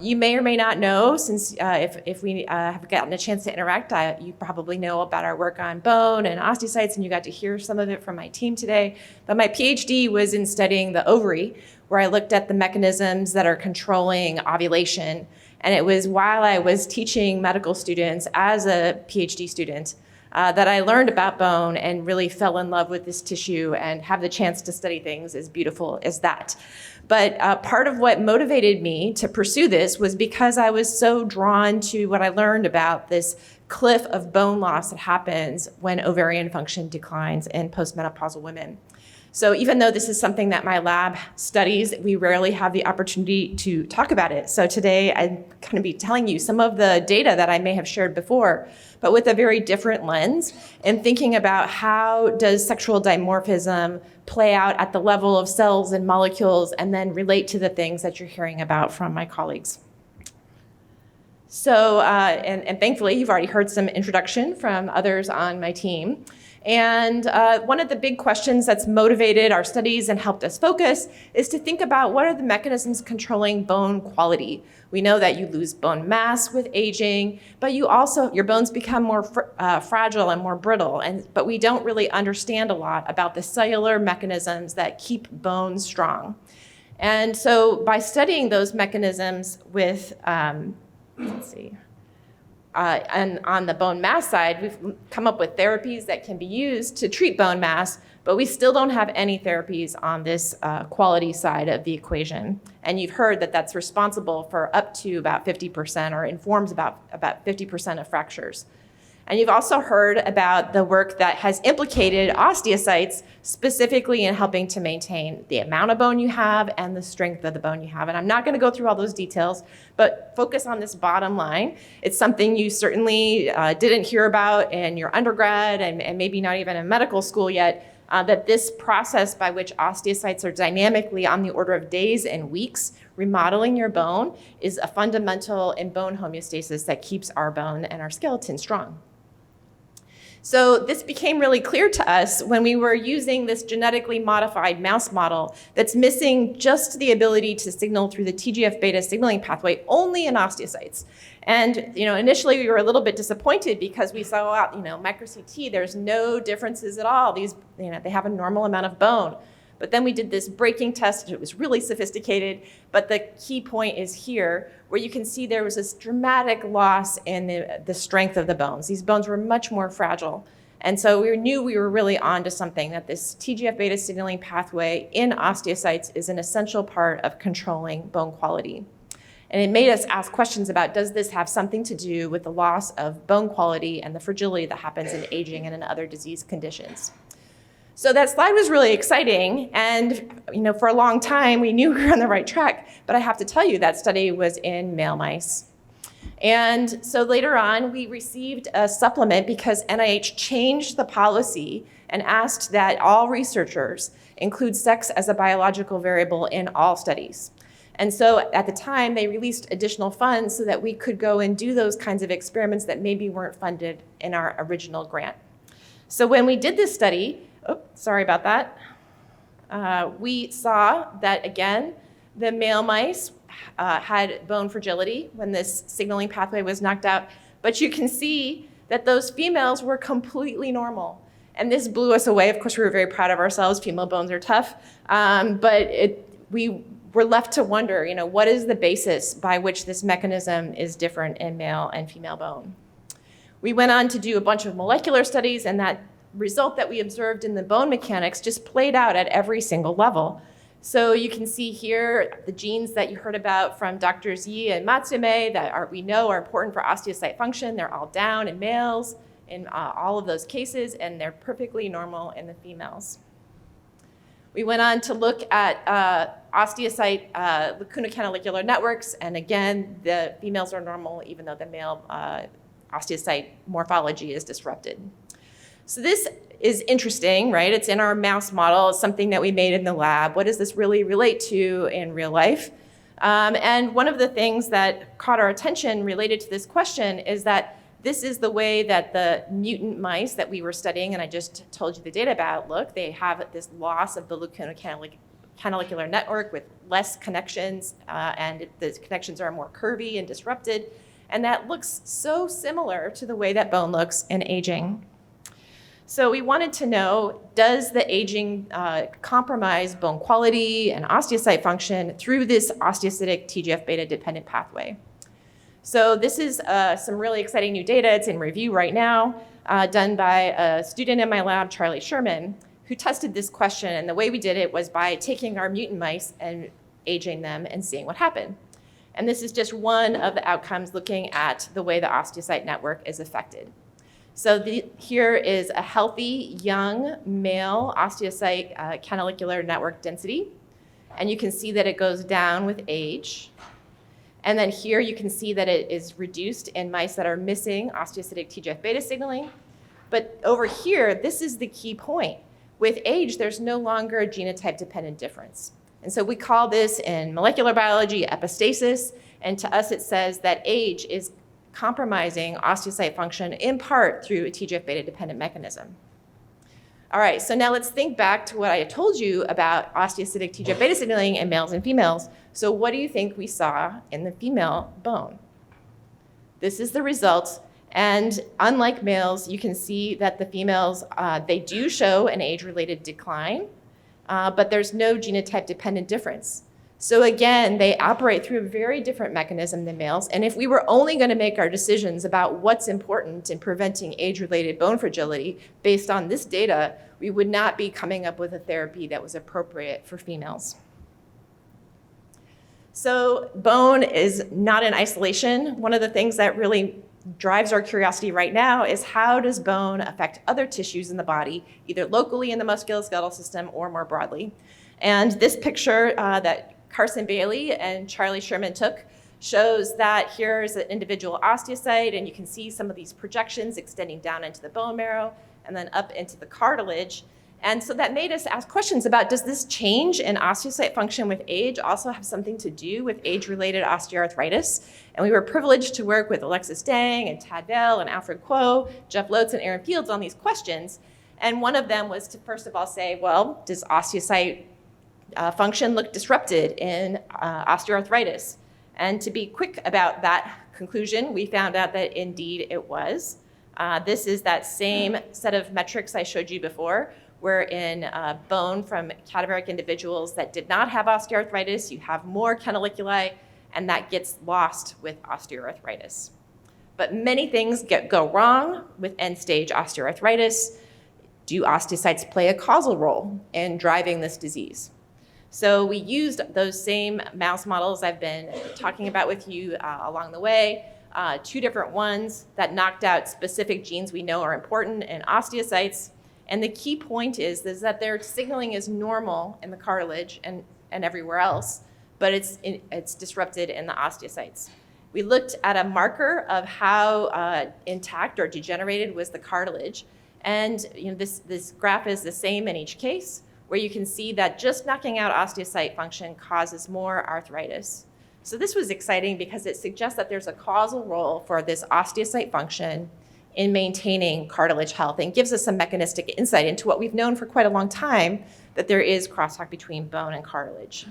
You may or may not know, since if we have gotten a chance to interact, you probably know about our work on bone and osteocytes, and you got to hear some of it from my team today. But my PhD was in studying the ovary, where I looked at the mechanisms that are controlling ovulation. And it was while I was teaching medical students as a PhD student that I learned about bone and really fell in love with this tissue and have the chance to study things as beautiful as that. But part of what motivated me to pursue this was because I was so drawn to what I learned about this cliff of bone loss that happens when ovarian function declines in postmenopausal women. So even though this is something that my lab studies, we rarely have the opportunity to talk about it. So today I'm going to be telling you some of the data that I may have shared before, but with a very different lens, and thinking about how does sexual dimorphism play out at the level of cells and molecules, and then relate to the things that you're hearing about from my colleagues. So, and thankfully, you've already heard some introduction from others on my team. And one of the big questions that's motivated our studies and helped us focus is to think about what are the mechanisms controlling bone quality. We know that you lose bone mass with aging, but your bones become more fragile and more brittle. But we don't really understand a lot about the cellular mechanisms that keep bones strong. And so by studying those mechanisms with, and on the bone mass side, we've come up with therapies that can be used to treat bone mass, But we still don't have any therapies on this quality side of the equation. And you've heard that that's responsible for up to about 50% or informs about 50% of fractures. And you've also heard about the work that has implicated osteocytes specifically in helping to maintain the amount of bone you have and the strength of the bone you have. And I'm not going to go through all those details, but focus on this bottom line. It's something you certainly didn't hear about in your undergrad and maybe not even in medical school yet, that this process by which osteocytes are dynamically on the order of days and weeks remodeling your bone is a fundamental in bone homeostasis that keeps our bone and our skeleton strong. So this became really clear to us when we were using this genetically modified mouse model that's missing just the ability to signal through the TGF-beta signaling pathway only in osteocytes. And initially we were a little bit disappointed because we saw micro CT, there's no differences at all. These, they have a normal amount of bone. But then we did this breaking test. It was really sophisticated. But the key point is here, where you can see there was this dramatic loss in the strength of the bones. These bones were much more fragile. And so we knew we were really onto something, that this TGF-beta signaling pathway in osteocytes is an essential part of controlling bone quality. And it made us ask questions about, does this have something to do with the loss of bone quality and the fragility that happens in aging and in other disease conditions? So that slide was really exciting, and for a long time we knew we were on the right track, but I have to tell you that study was in male mice. And so later on we received a supplement because NIH changed the policy and asked that all researchers include sex as a biological variable in all studies. And so at the time they released additional funds so that we could go and do those kinds of experiments that maybe weren't funded in our original grant. So when we did this study, sorry about that. We saw that, again, the male mice had bone fragility when this signaling pathway was knocked out. But you can see that those females were completely normal. And this blew us away. Of course, we were very proud of ourselves. Female bones are tough. But we were left to wonder, what is the basis by which this mechanism is different in male and female bone? We went on to do a bunch of molecular studies, and that result that we observed in the bone mechanics just played out at every single level. So you can see here the genes that you heard about from Drs. Yi and Matsume that we know are important for osteocyte function. They're all down in males in all of those cases, and they're perfectly normal in the females. We went on to look at osteocyte lacunocanalicular networks, and again, the females are normal even though the male osteocyte morphology is disrupted. So this is interesting, right? It's in our mouse model. It's something that we made in the lab. What does this really relate to in real life? And one of the things that caught our attention related to this question is that this is the way that the mutant mice that we were studying, and I just told you the data about, look. They have this loss of the lacunocanalicular network with less connections, and the connections are more curvy and disrupted. And that looks so similar to the way that bone looks in aging. So we wanted to know, does the aging compromise bone quality and osteocyte function through this osteocytic TGF-beta dependent pathway? So this is some really exciting new data. It's in review right now, done by a student in my lab, Charlie Sherman, who tested this question. And the way we did it was by taking our mutant mice and aging them and seeing what happened. And this is just one of the outcomes looking at the way the osteocyte network is affected. So here is a healthy, young, male osteocyte canalicular network density. And you can see that it goes down with age. And then here you can see that it is reduced in mice that are missing osteocytic TGF-beta signaling. But over here, this is the key point. With age, there's no longer a genotype-dependent difference. And so we call this in molecular biology epistasis. And to us, it says that age is compromising osteocyte function in part through a TGF-beta dependent mechanism. All right, so now let's think back to what I told you about osteocytic TGF-beta signaling in males and females. So what do you think we saw in the female bone? This is the result. And unlike males, you can see that the females, they do show an age-related decline, but there's no genotype-dependent difference. So again, they operate through a very different mechanism than males. And if we were only going to make our decisions about what's important in preventing age-related bone fragility based on this data, we would not be coming up with a therapy that was appropriate for females. So bone is not in isolation. One of the things that really drives our curiosity right now is how does bone affect other tissues in the body, either locally in the musculoskeletal system or more broadly. And this picture that Carson Bailey and Charlie Sherman took shows that here's an individual osteocyte, and you can see some of these projections extending down into the bone marrow and then up into the cartilage. And so that made us ask questions about, does this change in osteocyte function with age also have something to do with age-related osteoarthritis? And we were privileged to work with Alexis Dang and Tad Vale and Alfred Kuo, Jeff Lotz, and Aaron Fields on these questions. And one of them was to first of all say, well, does osteocyte function look disrupted in osteoarthritis? And to be quick about that conclusion, we found out that indeed it was. This is that same set of metrics I showed you before, where in bone from cadaveric individuals that did not have osteoarthritis, you have more canaliculi, and that gets lost with osteoarthritis. But many things go wrong with end-stage osteoarthritis. Do osteocytes play a causal role in driving this disease? So we used those same mouse models I've been talking about with you along the way, 2 different ones that knocked out specific genes we know are important in osteocytes. And the key point is that their signaling is normal in the cartilage and everywhere else, but it's disrupted in the osteocytes. We looked at a marker of how intact or degenerated was the cartilage. And this graph is the same in each case, where you can see that just knocking out osteocyte function causes more arthritis. So this was exciting because it suggests that there's a causal role for this osteocyte function in maintaining cartilage health and gives us some mechanistic insight into what we've known for quite a long time, that there is crosstalk between bone and cartilage.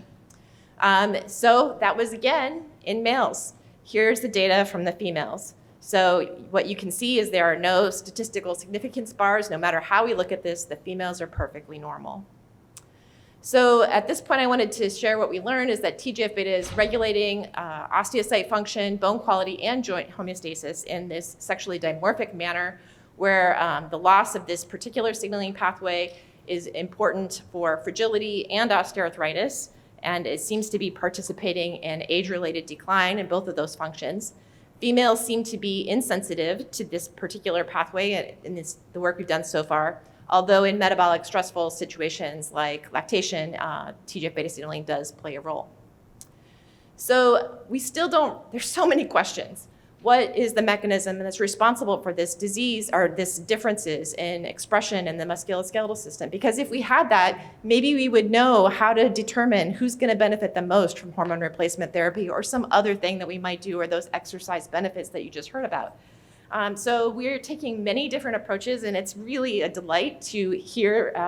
So that was, again, in males. Here's the data from the females. So what you can see is there are no statistical significance bars. No matter how we look at this, the females are perfectly normal. So at this point, I wanted to share what we learned is that TGF-beta is regulating osteocyte function, bone quality, and joint homeostasis in this sexually dimorphic manner, where the loss of this particular signaling pathway is important for fragility and osteoarthritis, and it seems to be participating in age-related decline in both of those functions. Females seem to be insensitive to this particular pathway in the work we've done so far, although in metabolic stressful situations like lactation, TGF-beta signaling does play a role. So we still there's so many questions. What is the mechanism that's responsible for this disease or this differences in expression in the musculoskeletal system? Because if we had that, maybe we would know how to determine who's gonna benefit the most from hormone replacement therapy or some other thing that we might do, or those exercise benefits that you just heard about. So we're taking many different approaches, and it's really a delight to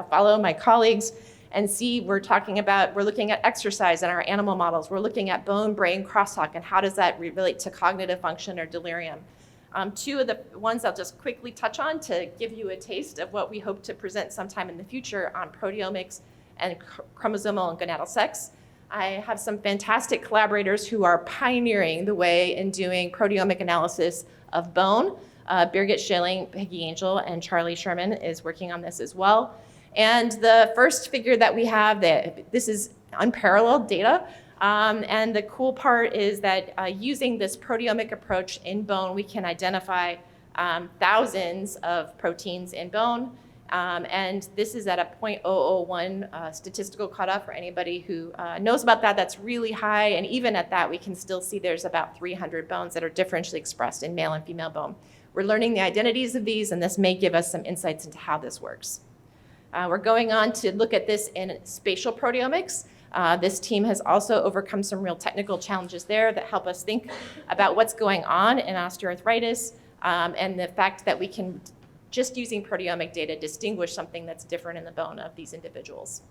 follow my colleagues and see we're looking at exercise in our animal models. We're looking at bone-brain crosstalk and how does that relate to cognitive function or delirium. 2 of the ones I'll just quickly touch on to give you a taste of what we hope to present sometime in the future on proteomics and chromosomal and gonadal sex. I have some fantastic collaborators who are pioneering the way in doing proteomic analysis of bone. Birgit Schilling, Peggy Angel, and Charlie Sherman is working on this as well. And the first figure that we have, this is unparalleled data. And the cool part is that using this proteomic approach in bone, we can identify thousands of proteins in bone. And this is at a 0.001 statistical cutoff for anybody who knows about that. That's really high. And even at that, we can still see there's about 300 bones that are differentially expressed in male and female bone. We're learning the identities of these, and this may give us some insights into how this works. We're going on to look at this in spatial proteomics. This team has also overcome some real technical challenges there that help us think about what's going on in osteoarthritis and the fact that we can, just using proteomic data, distinguish something that's different in the bone of these individuals.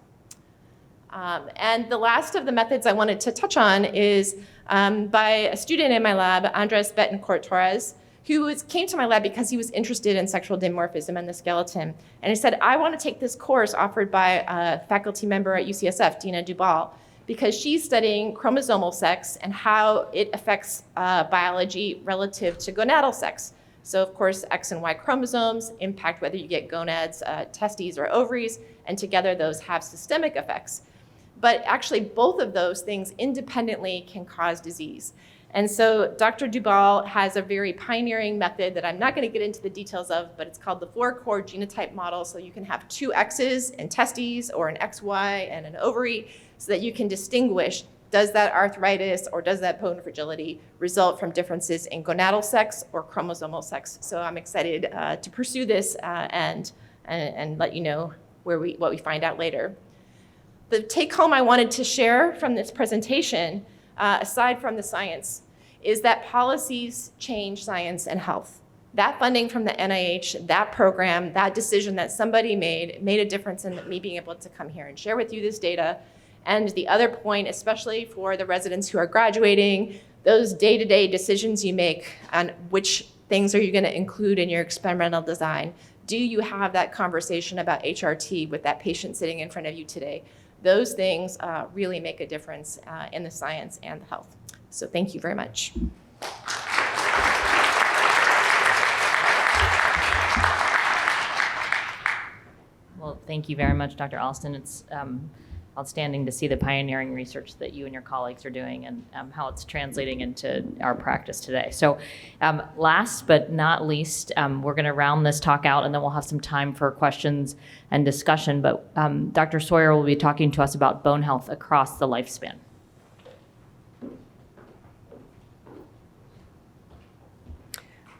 And the last of the methods I wanted to touch on is by a student in my lab, Andres Betancourt-Torres, who came to my lab because he was interested in sexual dimorphism and the skeleton. And he said, I want to take this course offered by a faculty member at UCSF, Dina Dubal, because she's studying chromosomal sex and how it affects biology relative to gonadal sex. So of course, X and Y chromosomes impact whether you get gonads, testes, or ovaries, and together those have systemic effects. But actually, both of those things independently can cause disease. And so Dr. Dubal has a very pioneering method that I'm not going to get into the details of, but it's called the 4-core genotype model. So you can have 2 X's in testes or an XY and an ovary so that you can distinguish, does that arthritis or does that bone fragility result from differences in gonadal sex or chromosomal sex? So I'm excited to pursue this and let you know what we find out later. The take home I wanted to share from this presentation, aside from the science, is that policies change science and health. That funding from the NIH, that program, that decision that somebody made a difference in me being able to come here and share with you this data. And the other point, especially for the residents who are graduating, those day-to-day decisions you make on which things are you going to include in your experimental design. Do you have that conversation about HRT with that patient sitting in front of you today? Those things really make a difference in the science and the health. So thank you very much.
Well, thank you very much, Dr. Alston. It's outstanding to see the pioneering research that you and your colleagues are doing and how it's translating into our practice today. So last but not least, we're going to round this talk out and then we'll have some time for questions and discussion. But Dr. Sawyer will be talking to us about bone health across the lifespan.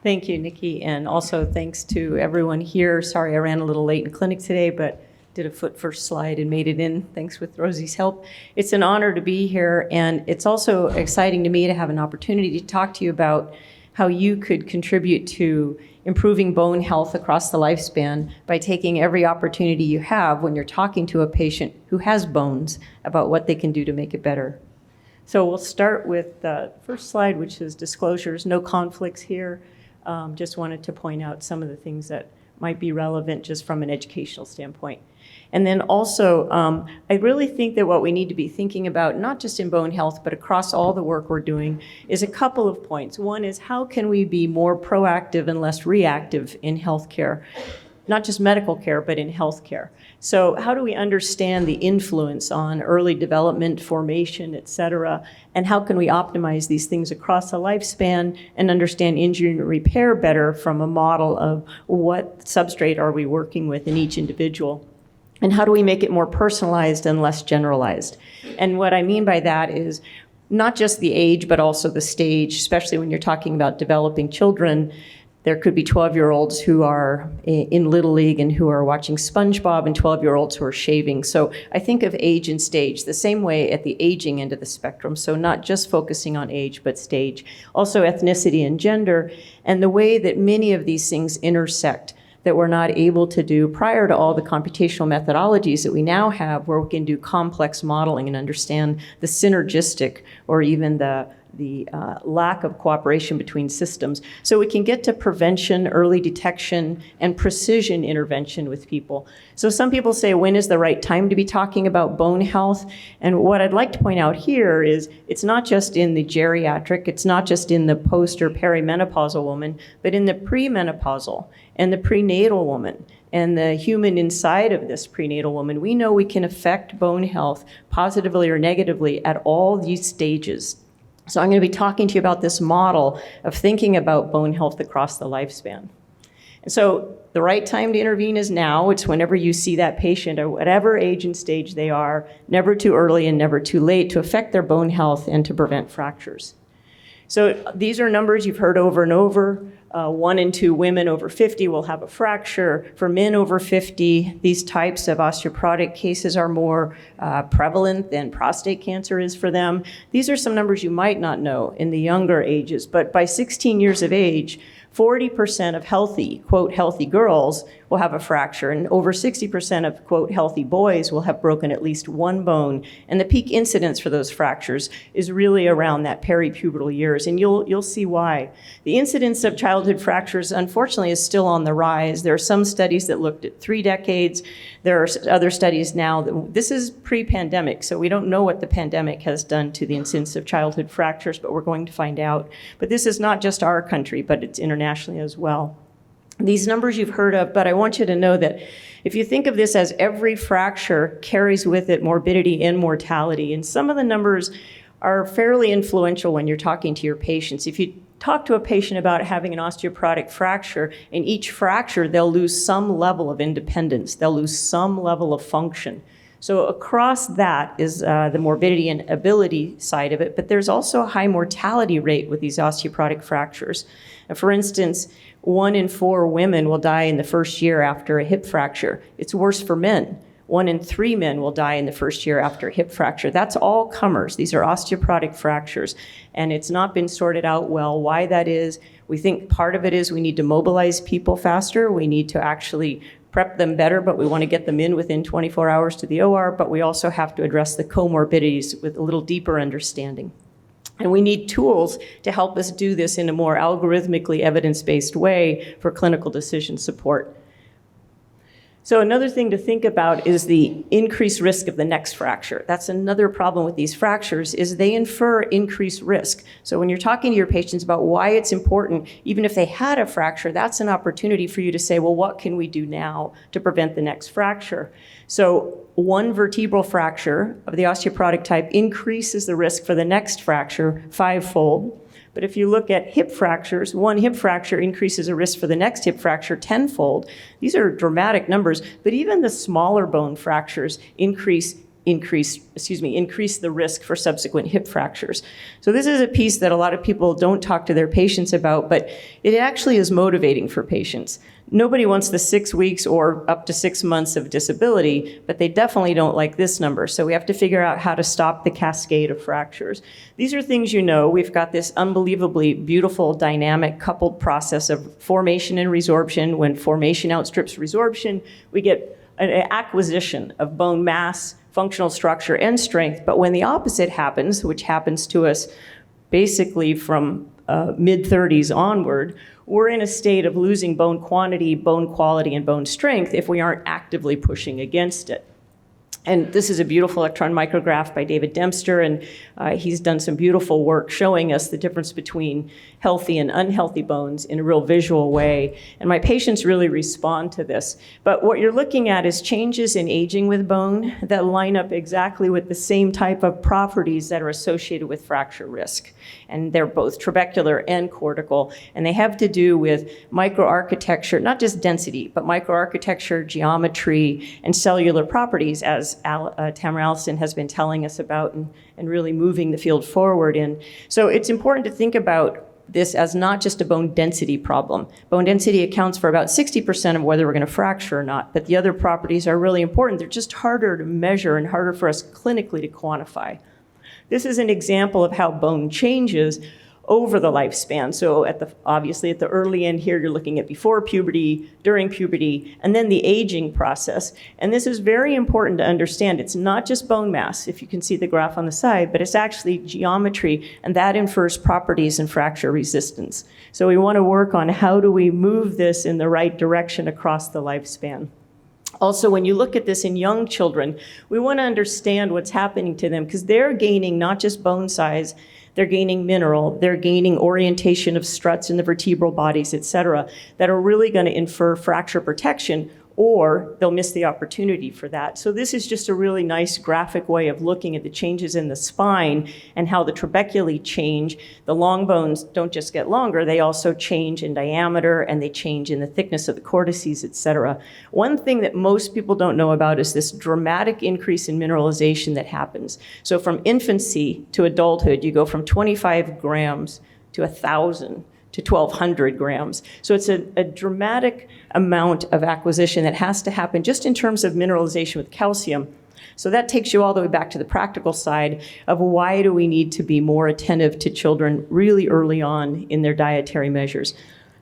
Thank you, Nikki, and also thanks to everyone here. Sorry I ran a little late in clinic today, but did a foot first slide and made it in, thanks with Rosie's help. It's an honor to be here, and it's also exciting to me to have an opportunity to talk to you about how you could contribute to improving bone health across the lifespan by taking every opportunity you have when you're talking to a patient who has bones about what they can do to make it better. So we'll start with the first slide, which is disclosures, no conflicts here. Just wanted to point out some of the things that might be relevant just from an educational standpoint. And then also, I really think that what we need to be thinking about, not just in bone health, but across all the work we're doing, is a couple of points. One is how can we be more proactive and less reactive in healthcare? Not just medical care, but in healthcare. So how do we understand the influence on early development, formation, et cetera, and how can we optimize these things across a lifespan and understand injury and repair better from a model of what substrate are we working with in each individual? And how do we make it more personalized and less generalized? And what I mean by that is not just the age, but also the stage, especially when you're talking about developing children. There could be 12-year-olds who are in Little League and who are watching SpongeBob and 12-year-olds who are shaving. So I think of age and stage the same way at the aging end of the spectrum. So not just focusing on age, but stage. Also ethnicity and gender, and the way that many of these things intersect that we're not able to do prior to all the computational methodologies that we now have where we can do complex modeling and understand the synergistic or even the lack of cooperation between systems. So we can get to prevention, early detection, and precision intervention with people. So some people say, when is the right time to be talking about bone health? And what I'd like to point out here is it's not just in the geriatric, it's not just in the post or perimenopausal woman, but in the premenopausal and the prenatal woman and the human inside of this prenatal woman. We know we can affect bone health positively or negatively at all these stages. So I'm going to be talking to you about this model of thinking about bone health across the lifespan. And so the right time to intervene is now. It's whenever you see that patient at whatever age and stage they are, never too early and never too late to affect their bone health and to prevent fractures. So these are numbers you've heard over and over. 1 in 2 women over 50 will have a fracture. For men over 50, these types of osteoporotic cases are more prevalent than prostate cancer is for them. These are some numbers you might not know in the younger ages, but by 16 years of age, 40% of healthy, quote, healthy girls will have a fracture, and over 60% of, quote, healthy boys will have broken at least one bone. And the peak incidence for those fractures is really around that peripubertal years, and you'll see why. The incidence of childhood fractures, unfortunately, is still on the rise. There are some studies that looked at 3 decades. There are other studies now. This is pre-pandemic, so we don't know what the pandemic has done to the incidence of childhood fractures, but we're going to find out. But this is not just our country, but it's international. internationally as well. These numbers you've heard of, but I want you to know that if you think of this as every fracture carries with it morbidity and mortality, and some of the numbers are fairly influential when you're talking to your patients. If you talk to a patient about having an osteoporotic fracture, in each fracture, they'll lose some level of independence. They'll lose some level of function. So across that is the morbidity and ability side of it, but there's also a high mortality rate with these osteoporotic fractures. For instance, 1 in 4 women will die in the first year after a hip fracture. It's worse for men. 1 in 3 men will die in the first year after a hip fracture. That's all comers. These are osteoporotic fractures, and it's not been sorted out well. Why that is, we think part of it is we need to mobilize people faster. We need to actually prep them better, but we want to get them in within 24 hours to the OR, but we also have to address the comorbidities with a little deeper understanding. And we need tools to help us do this in a more algorithmically evidence-based way for clinical decision support. So another thing to think about is the increased risk of the next fracture. That's another problem with these fractures, is they infer increased risk. So when you're talking to your patients about why it's important, even if they had a fracture, that's an opportunity for you to say, well, what can we do now to prevent the next fracture? So 1 vertebral fracture of the osteoporotic type increases the risk for the next fracture 5-fold. But if you look at hip fractures, 1 hip fracture increases a risk for the next hip fracture 10-fold. These are dramatic numbers, but even the smaller bone fractures increase the risk for subsequent hip fractures. So this is a piece that a lot of people don't talk to their patients about, but it actually is motivating for patients. Nobody wants the 6 weeks or up to 6 months of disability, but they definitely don't like this number. So we have to figure out how to stop the cascade of fractures. These are things you know. We've got this unbelievably beautiful, dynamic, coupled process of formation and resorption. When formation outstrips resorption, we get an acquisition of bone mass, functional structure, and strength. But when the opposite happens, which happens to us basically from mid-30s onward, we're in a state of losing bone quantity, bone quality, and bone strength if we aren't actively pushing against it. And this is a beautiful electron micrograph by David Dempster, and he's done some beautiful work showing us the difference between healthy and unhealthy bones in a real visual way. And my patients really respond to this. But what you're looking at is changes in aging with bone that line up exactly with the same type of properties that are associated with fracture risk. And they're both trabecular and cortical, and they have to do with microarchitecture, not just density, but microarchitecture, geometry, and cellular properties, as Tamara Allison has been telling us about and really moving the field forward in. So it's important to think about this as not just a bone density problem. Bone density accounts for about 60% of whether we're going to fracture or not, but the other properties are really important. They're just harder to measure and harder for us clinically to quantify. This is an example of how bone changes over the lifespan. So obviously at the early end here, you're looking at before puberty, during puberty, and then the aging process. And this is very important to understand. It's not just bone mass, if you can see the graph on the side, but it's actually geometry, and that infers properties and fracture resistance. So we want to work on how do we move this in the right direction across the lifespan. Also, when you look at this in young children, we want to understand what's happening to them, because they're gaining not just bone size, they're gaining mineral, they're gaining orientation of struts in the vertebral bodies, et cetera, that are really going to infer fracture protection, or they'll miss the opportunity for that. So this is just a really nice graphic way of looking at the changes in the spine and how the trabeculae change. The long bones don't just get longer, they also change in diameter, and they change in the thickness of the cortices, et cetera. One thing that most people don't know about is this dramatic increase in mineralization that happens. So from infancy to adulthood, you go from 25 grams to 1,000 to 1,200 grams. So it's a dramatic amount of acquisition that has to happen just in terms of mineralization with calcium. So that takes you all the way back to the practical side of why do we need to be more attentive to children really early on in their dietary measures.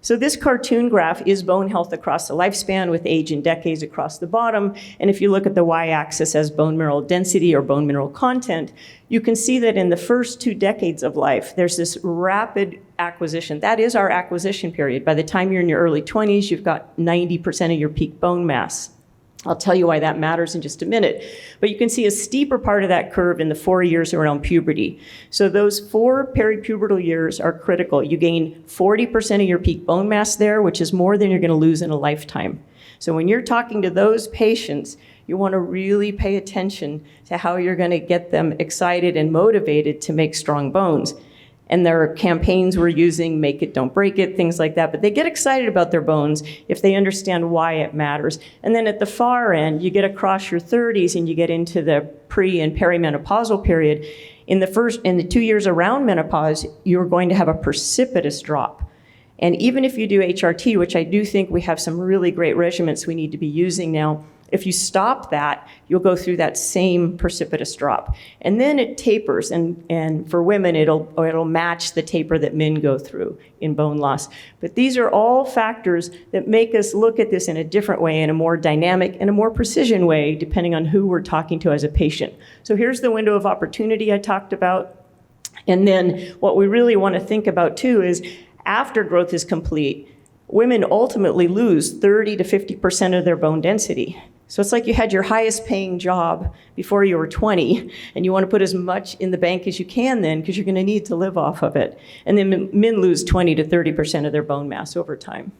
So this cartoon graph is bone health across the lifespan with age in decades across the bottom. And if you look at the y-axis as bone mineral density or bone mineral content, you can see that in the first 2 decades of life, there's this rapid acquisition. That is our acquisition period. By the time you're in your early 20s, you've got 90% of your peak bone mass. I'll tell you why that matters in just a minute. But you can see a steeper part of that curve in the 4 years around puberty. So those 4 peripubertal years are critical. You gain 40% of your peak bone mass there, which is more than you're going to lose in a lifetime. So when you're talking to those patients, you want to really pay attention to how you're going to get them excited and motivated to make strong bones. And there are campaigns we're using, make it, don't break it, things like that. But they get excited about their bones if they understand why it matters. And then at the far end, you get across your 30s and you get into the pre and perimenopausal period. In the 2 years around menopause, you're going to have a precipitous drop. And even if you do HRT, which I do think we have some really great regimens we need to be using now, if you stop that, you'll go through that same precipitous drop. And then it tapers, and for women, it'll match the taper that men go through in bone loss. But these are all factors that make us look at this in a different way, in a more dynamic and a more precision way, depending on who we're talking to as a patient. So here's the window of opportunity I talked about. And then what we really want to think about too is after growth is complete, women ultimately lose 30 to 50% of their bone density. So it's like you had your highest paying job before you were 20, and you want to put as much in the bank as you can then, because you're going to need to live off of it. And then men lose 20 to 30% of their bone mass over time.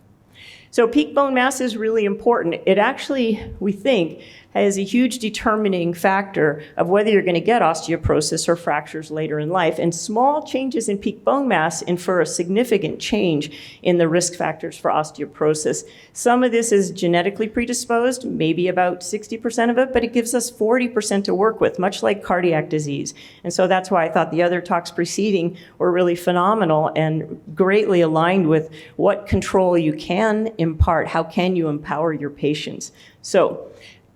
So peak bone mass is really important. It actually, we think, is a huge determining factor of whether you're going to get osteoporosis or fractures later in life. And small changes in peak bone mass infer a significant change in the risk factors for osteoporosis. Some of this is genetically predisposed, maybe about 60% of it, but it gives us 40% to work with, much like cardiac disease. And so that's why I thought the other talks preceding were really phenomenal and greatly aligned with what control you can impart, how can you empower your patients. So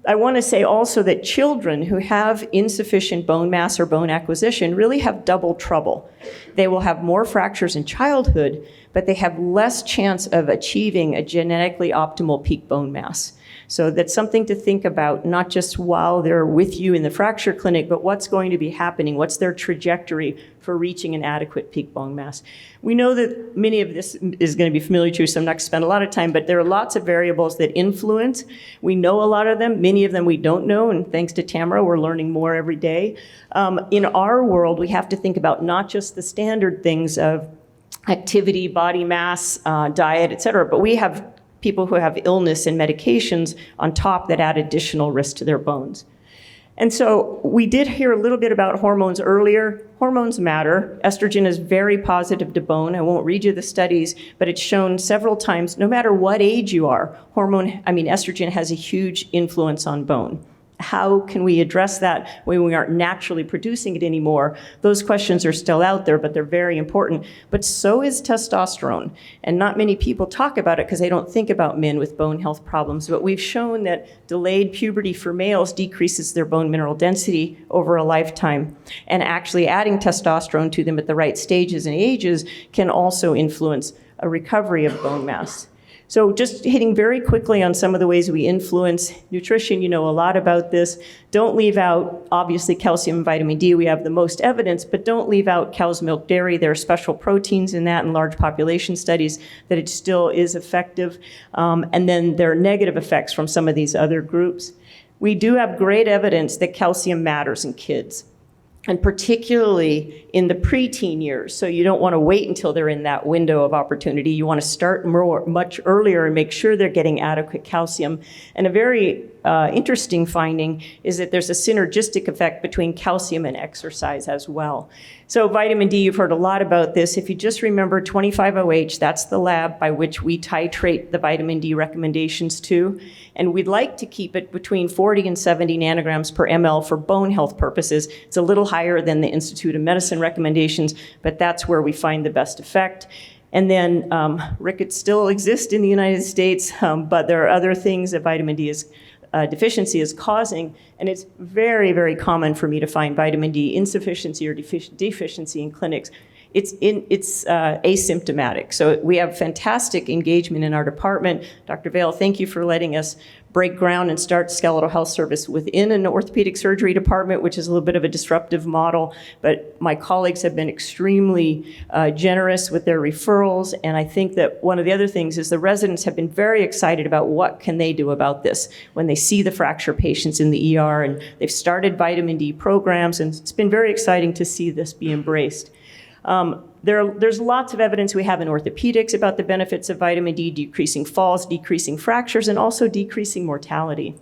I want to say also that children who have insufficient bone mass or bone acquisition really have double trouble. They will have more fractures in childhood, but they have less chance of achieving a genetically optimal peak bone mass. So that's something to think about, not just while they're with you in the fracture clinic, but what's going to be happening, what's their trajectory for reaching an adequate peak bone mass. We know that many of this is going to be familiar to you, so I'm not going to spend a lot of time, but there are lots of variables that influence. We know a lot of them, many of them we don't know, and thanks to Tamara, we're learning more every day. In our world, we have to think about not just the standard things of activity, body mass, diet, et cetera, but we have people who have illness and medications on top that add additional risk to their bones. And so we did hear a little bit about hormones earlier. Hormones matter. Estrogen is very positive to bone. I won't read you the studies, but it's shown several times, no matter what age you are, estrogen has a huge influence on bone. How can we address that when we aren't naturally producing it anymore? Those questions are still out there, but they're very important. But so is testosterone. And not many people talk about it because they don't think about men with bone health problems. But we've shown that delayed puberty for males decreases their bone mineral density over a lifetime. And actually adding testosterone to them at the right stages and ages can also influence a recovery of bone mass. So just hitting very quickly on some of the ways we influence nutrition, you know a lot about this. Don't leave out, obviously, calcium and vitamin D. We have the most evidence, but don't leave out cow's milk dairy. There are special proteins in that in large population studies that it still is effective. And then there are negative effects from some of these other groups. We do have great evidence that calcium matters in kids, and particularly in the preteen years. So you don't want to wait until they're in that window of opportunity. You want to start much earlier and make sure they're getting adequate calcium. And a very interesting finding is that there's a synergistic effect between calcium and exercise as well. So vitamin D, you've heard a lot about this. If you just remember 25OH, that's the lab by which we titrate the vitamin D recommendations to. And we'd like to keep it between 40 and 70 nanograms per ml for bone health purposes. It's a little higher than the Institute of Medicine recommendations, but that's where we find the best effect. And then rickets still exist in the United States, but there are other things that vitamin D deficiency is causing, and it's very, very common for me to find vitamin D insufficiency or deficiency in clinics it's asymptomatic. So we have fantastic engagement in our department. Dr. Vale, thank you for letting us break ground and start skeletal health service within an orthopedic surgery department, which is a little bit of a disruptive model. But my colleagues have been extremely generous with their referrals. And I think that one of the other things is the residents have been very excited about what can they do about this when they see the fracture patients in the ER. And they've started vitamin D programs. And it's been very exciting to see this be embraced. There's lots of evidence we have in orthopedics about the benefits of vitamin D, decreasing falls, decreasing fractures, and also decreasing mortality.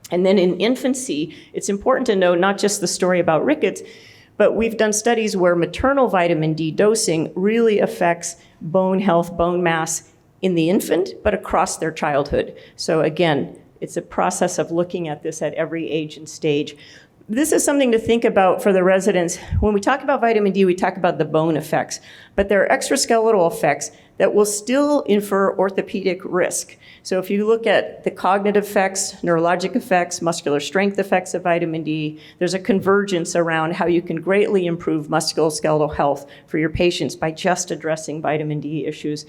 And then in infancy, it's important to know not just the story about rickets, but we've done studies where maternal vitamin D dosing really affects bone health, bone mass in the infant, but across their childhood. So again, it's a process of looking at this at every age and stage. This is something to think about for the residents. When we talk about vitamin D, we talk about the bone effects, but there are extraskeletal effects that will still infer orthopedic risk. So if you look at the cognitive effects, neurologic effects, muscular strength effects of vitamin D, there's a convergence around how you can greatly improve musculoskeletal health for your patients by just addressing vitamin D issues.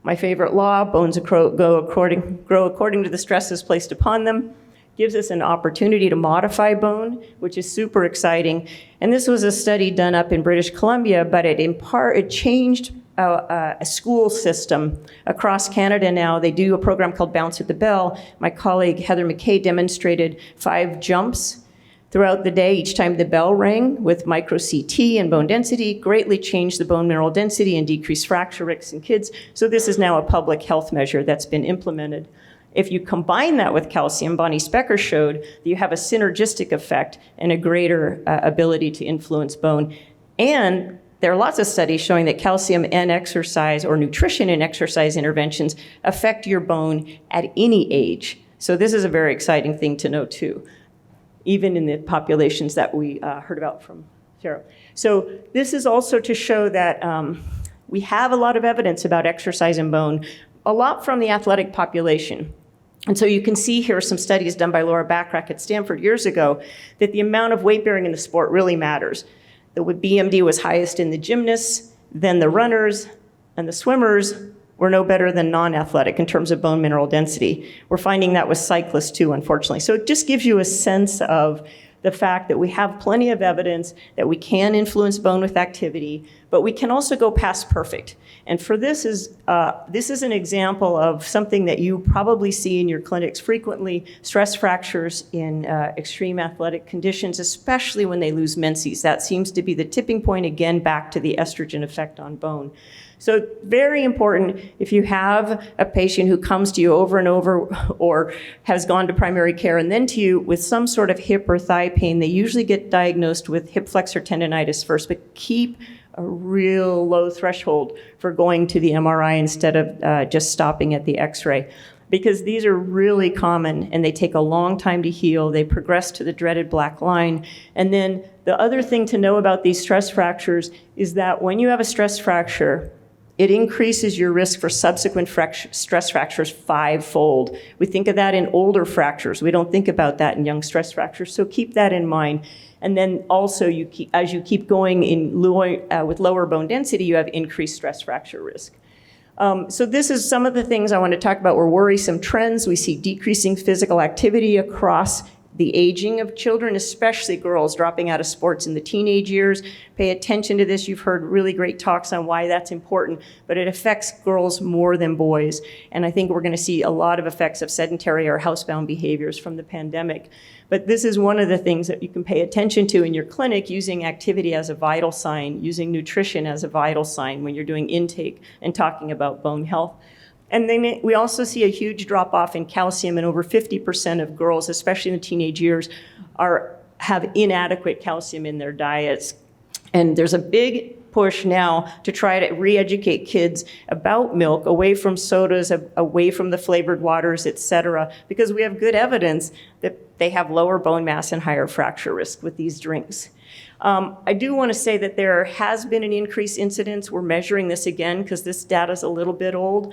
My favorite law, bones grow according to the stresses placed upon them, gives us an opportunity to modify bone, which is super exciting. And this was a study done up in British Columbia, but it changed a school system across Canada now. They do a program called Bounce at the Bell. My colleague Heather McKay demonstrated 5 jumps throughout the day. Each time the bell rang with micro CT and bone density, greatly changed the bone mineral density and decreased fracture risks in kids. So this is now a public health measure that's been implemented. If you combine that with calcium, Bonnie Specker showed that you have a synergistic effect and a greater ability to influence bone. And there are lots of studies showing that calcium and exercise or nutrition and exercise interventions affect your bone at any age. So this is a very exciting thing to know too, even in the populations that we heard about from Sarah. So this is also to show that we have a lot of evidence about exercise and bone, a lot from the athletic population. And so you can see here some studies done by Laura Backrack at Stanford years ago that the amount of weight bearing in the sport really matters. The BMD was highest in the gymnasts, then the runners, and the swimmers were no better than non-athletic in terms of bone mineral density. We're finding that with cyclists too, unfortunately. So it just gives you a sense of the fact that we have plenty of evidence that we can influence bone with activity, but we can also go past perfect. And for this is an example of something that you probably see in your clinics frequently, stress fractures in extreme athletic conditions, especially when they lose menses. That seems to be the tipping point, again, back to the estrogen effect on bone. So very important, if you have a patient who comes to you over and over or has gone to primary care and then to you with some sort of hip or thigh pain, they usually get diagnosed with hip flexor tendonitis first, but keep a real low threshold for going to the MRI instead of just stopping at the X-ray. Because these are really common and they take a long time to heal. They progress to the dreaded black line. And then the other thing to know about these stress fractures is that when you have a stress fracture, it increases your risk for subsequent stress fractures 5-fold. We think of that in older fractures. We don't think about that in young stress fractures. So keep that in mind. And then also, as you keep going with lower bone density, you have increased stress fracture risk. So this is some of the things I want to talk about were worrisome trends. We see decreasing physical activity across the aging of children, especially girls dropping out of sports in the teenage years. Pay attention to this. You've heard really great talks on why that's important, but it affects girls more than boys. And I think we're going to see a lot of effects of sedentary or housebound behaviors from the pandemic. But this is one of the things that you can pay attention to in your clinic, using activity as a vital sign, using nutrition as a vital sign when you're doing intake and talking about bone health. And then we also see a huge drop-off in calcium, and over 50% of girls, especially in the teenage years, have inadequate calcium in their diets. And there's a big push now to try to re-educate kids about milk, away from sodas, away from the flavored waters, et cetera, because we have good evidence that they have lower bone mass and higher fracture risk with these drinks. I do want to say that there has been an increased incidence. We're measuring this again because this data is a little bit old.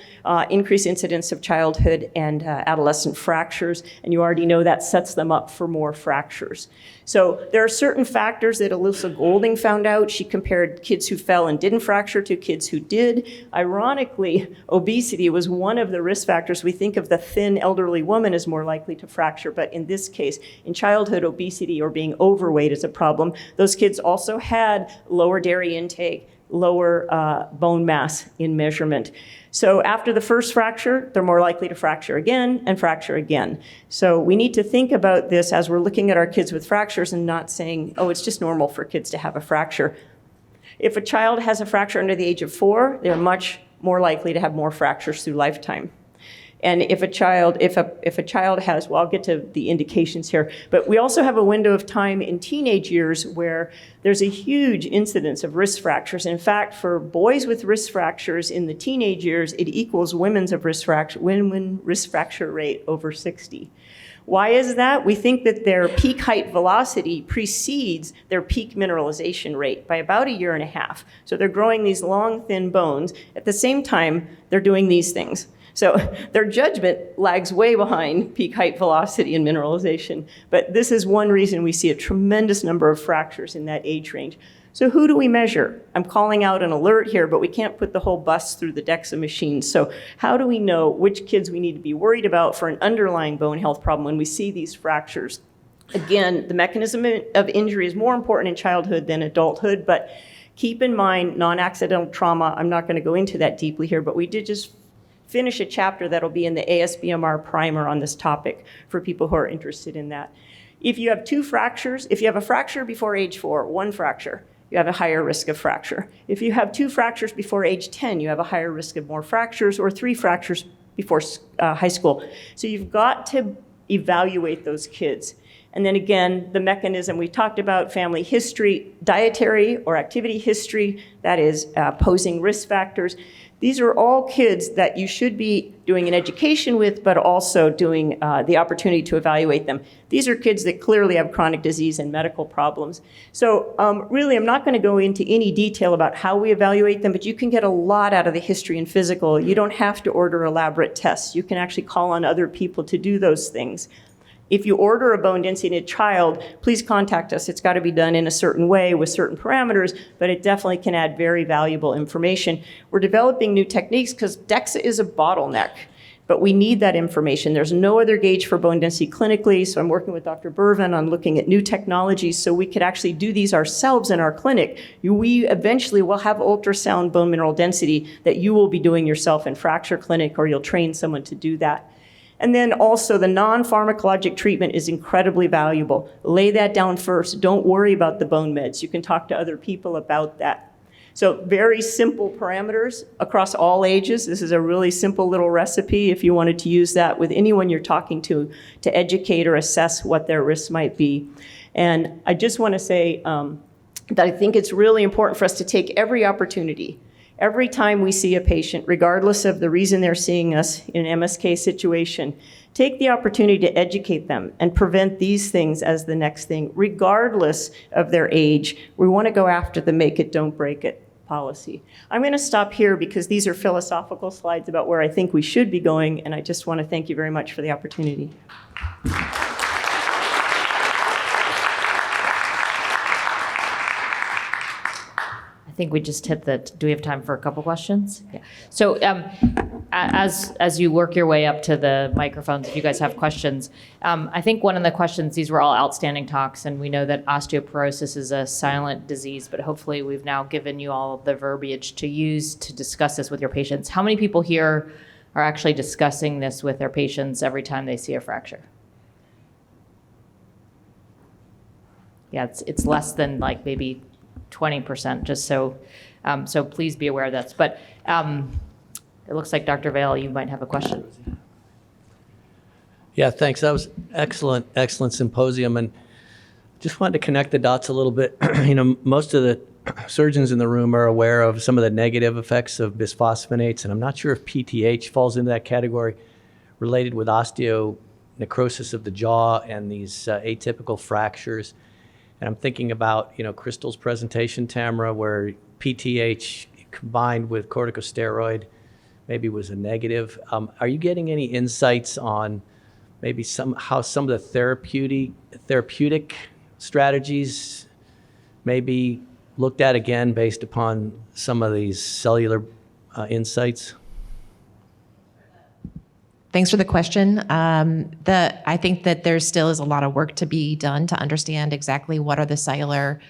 Increased incidence of childhood and adolescent fractures, and you already know that sets them up for more fractures. So there are certain factors that Alyssa Golding found out. She compared kids who fell and didn't fracture to kids who did. Ironically, obesity was one of the risk factors. We think of the thin elderly woman as more likely to fracture, but in this case, in childhood, obesity or being overweight is a problem. Those kids also had lower dairy intake, lower bone mass in measurement. So after the first fracture, they're more likely to fracture again and fracture again. So we need to think about this as we're looking at our kids with fractures and not saying, oh, it's just normal for kids to have a fracture. If a child has a fracture under the age of 4, they're much more likely to have more fractures through lifetime. And if a child has, well, I'll get to the indications here, but we also have a window of time in teenage years where there's a huge incidence of wrist fractures. In fact, for boys with wrist fractures in the teenage years, it equals women's wrist fracture rate over 60. Why is that? We think that their peak height velocity precedes their peak mineralization rate by about 1.5 years. So they're growing these long, thin bones. At the same time, they're doing these things. So their judgment lags way behind peak height velocity and mineralization. But this is one reason we see a tremendous number of fractures in that age range. So who do we measure? I'm calling out an alert here, but we can't put the whole bus through the DEXA machine. So how do we know which kids we need to be worried about for an underlying bone health problem when we see these fractures? Again, the mechanism of injury is more important in childhood than adulthood, but keep in mind non-accidental trauma. I'm not going to go into that deeply here, but we did just finish a chapter that'll be in the ASBMR primer on this topic for people who are interested in that. If you have 2 fractures, if you have a fracture before age 4, 1 fracture, you have a higher risk of fracture. If you have 2 fractures before age 10, you have a higher risk of more fractures, or 3 fractures before high school. So you've got to evaluate those kids. And then again, the mechanism we talked about, family history, dietary or activity history, that is posing risk factors. These are all kids that you should be doing an education with, but also doing the opportunity to evaluate them. These are kids that clearly have chronic disease and medical problems. So really, I'm not going to go into any detail about how we evaluate them, but you can get a lot out of the history and physical. You don't have to order elaborate tests. You can actually call on other people to do those things. If you order a bone density in a child, please contact us. It's got to be done in a certain way with certain parameters, but it definitely can add very valuable information. We're developing new techniques because DEXA is a bottleneck, but we need that information. There's no other gauge for bone density clinically, so I'm working with Dr. Bervin on looking at new technologies so we could actually do these ourselves in our clinic. We eventually will have ultrasound bone mineral density that you will be doing yourself in fracture clinic, or you'll train someone to do that. And then also the non-pharmacologic treatment is incredibly valuable. Lay that down first. Don't worry about the bone meds. You can talk to other people about that. So very simple parameters across all ages. This is a really simple little recipe if you wanted to use that with anyone you're talking to educate or assess what their risks might be. And I just want to say that I think it's really important for us to take every opportunity. Every time we see a patient, regardless of the reason they're seeing us in an MSK situation, take the opportunity to educate them and prevent these things as the next thing, regardless of their age. We want to go after the make it, don't break it policy. I'm going to stop here because these are philosophical slides about where I think we should be going, and I just want to thank you very much for the opportunity.
I think we just hit the, do we have time for a couple questions? Yeah. So as you work your way up to the microphones, if you guys have questions, I think one of the questions, these were all outstanding talks, and we know that osteoporosis is a silent disease, but hopefully we've now given you all the verbiage to use to discuss this with your patients. How many people here are actually discussing this with their patients every time they see a fracture? Yeah, it's less than like maybe 20%, just so please be aware of that. But it looks like Dr. Vale, you might have a question.
Yeah, thanks. That was excellent symposium, and just wanted to connect the dots a little bit. Most of the surgeons in the room are aware of some of the negative effects of bisphosphonates, and I'm not sure if PTH falls into that category, related with osteonecrosis of the jaw and these atypical fractures. And I'm thinking about, Crystal's presentation, Tamara, where PTH combined with corticosteroid maybe was a negative. Are you getting any insights on maybe how some of the therapeutic strategies may be looked at again based upon some of these cellular insights?
Thanks for the question. I think that there still is a lot of work to be done to understand exactly what are the cellular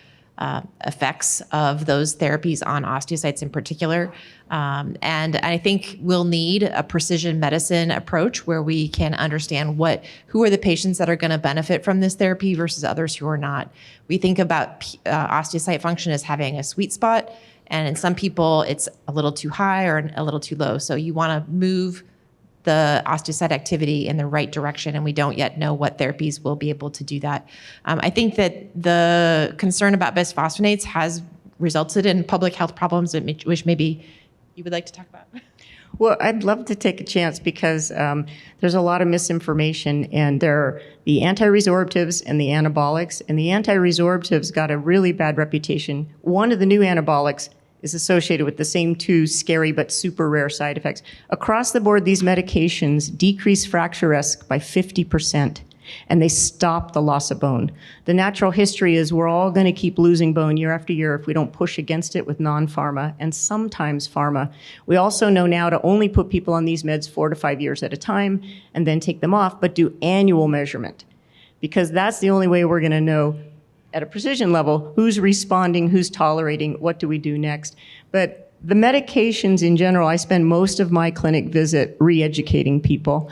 effects of those therapies on osteocytes in particular. And I think we'll need a precision medicine approach where we can understand who are the patients that are going to benefit from this therapy versus others who are not. We think about osteocyte function as having a sweet spot, and in some people it's a little too high or a little too low. So you want to move the osteocyte activity in the right direction, and we don't yet know what therapies will be able to do that. I think that the concern about bisphosphonates has resulted in public health problems, which maybe you would like to talk about.
Well, I'd love to take a chance because there's a lot of misinformation, and there are the anti-resorbatives and the anabolics, and the anti-resorbatives got a really bad reputation. One of the new anabolics is associated with the same two scary but super rare side effects. Across the board, these medications decrease fracture risk by 50%, and they stop the loss of bone. The natural history is we're all going to keep losing bone year after year if we don't push against it with non-pharma and sometimes pharma. We also know now to only put people on these meds 4 to 5 years at a time and then take them off, but do annual measurement, because that's the only way we're going to know at a precision level, who's responding, who's tolerating, what do we do next. But the medications in general, I spend most of my clinic visit re-educating people.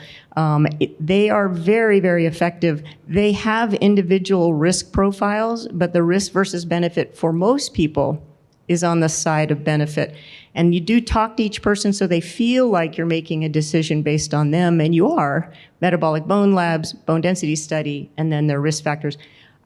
They are very, very effective. They have individual risk profiles, but the risk versus benefit for most people is on the side of benefit. And you do talk to each person so they feel like you're making a decision based on them, and you are. Metabolic bone labs, bone density study, and then their risk factors.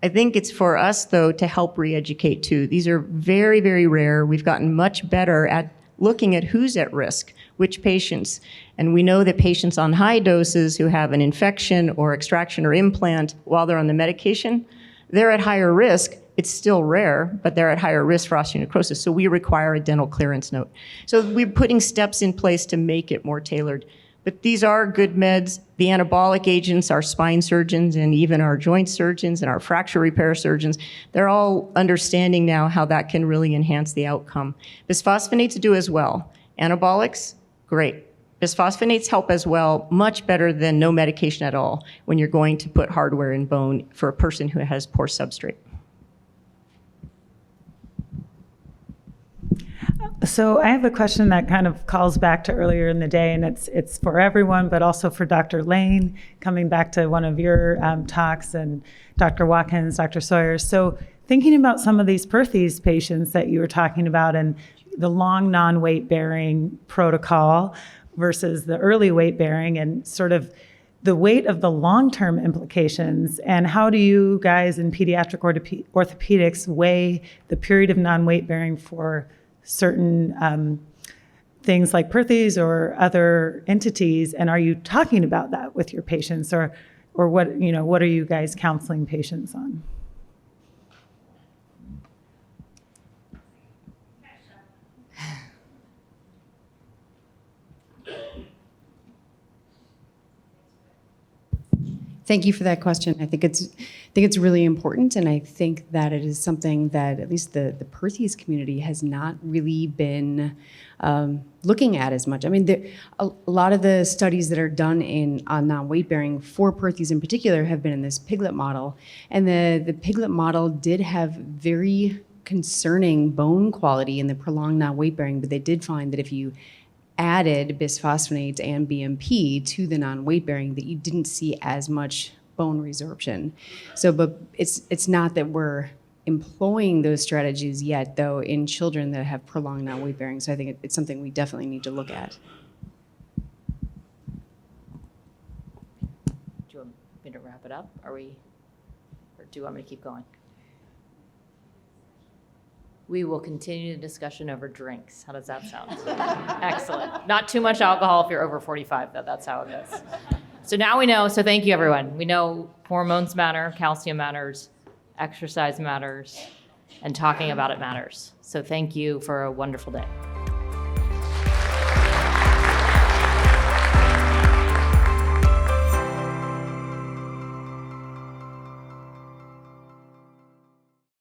I think it's for us, though, to help re-educate, too. These are very, very rare. We've gotten much better at looking at who's at risk, which patients. And we know that patients on high doses who have an infection or extraction or implant while they're on the medication, they're at higher risk. It's still rare, but they're at higher risk for osteonecrosis. So we require a dental clearance note. So we're putting steps in place to make it more tailored. But these are good meds. The anabolic agents, our spine surgeons and even our joint surgeons and our fracture repair surgeons, they're all understanding now how that can really enhance the outcome. Bisphosphonates do as well. Anabolics, great. Bisphosphonates help as well, much better than no medication at all when you're going to put hardware in bone for a person who has poor substrate.
So I have a question that kind of calls back to earlier in the day, and it's for everyone, but also for Dr. Lane, coming back to one of your talks, and Dr. Watkins, Dr. Sawyer. So thinking about some of these Perthes patients that you were talking about and the long non-weight bearing protocol versus the early weight bearing, and sort of the weight of the long-term implications, and how do you guys in pediatric orthopedics weigh the period of non-weight bearing for certain things like Perthes or other entities, and are you talking about that with your patients, or what are you guys counseling patients on?
Thank you for that question. I think it's really important, and I think that it is something that at least the Perthes community has not really been looking at as much. I mean, a lot of the studies that are done on non-weight bearing for Perthes in particular have been in this piglet model, and the piglet model did have very concerning bone quality in the prolonged non-weight bearing, but they did find that if you added bisphosphonates and BMP to the non-weight bearing, that you didn't see as much bone resorption. So, but it's not that we're employing those strategies yet, though, in children that have prolonged non-weight bearing. So I think it's something we definitely need to look at.
Do you want me to wrap it up? Or do you want me to keep going? We will continue the discussion over drinks. How does that sound? Excellent. Not too much alcohol if you're over 45, though. That's how it goes. So now we know. So thank you, everyone. We know hormones matter, calcium matters, exercise matters, and talking about it matters. So thank you for a wonderful day.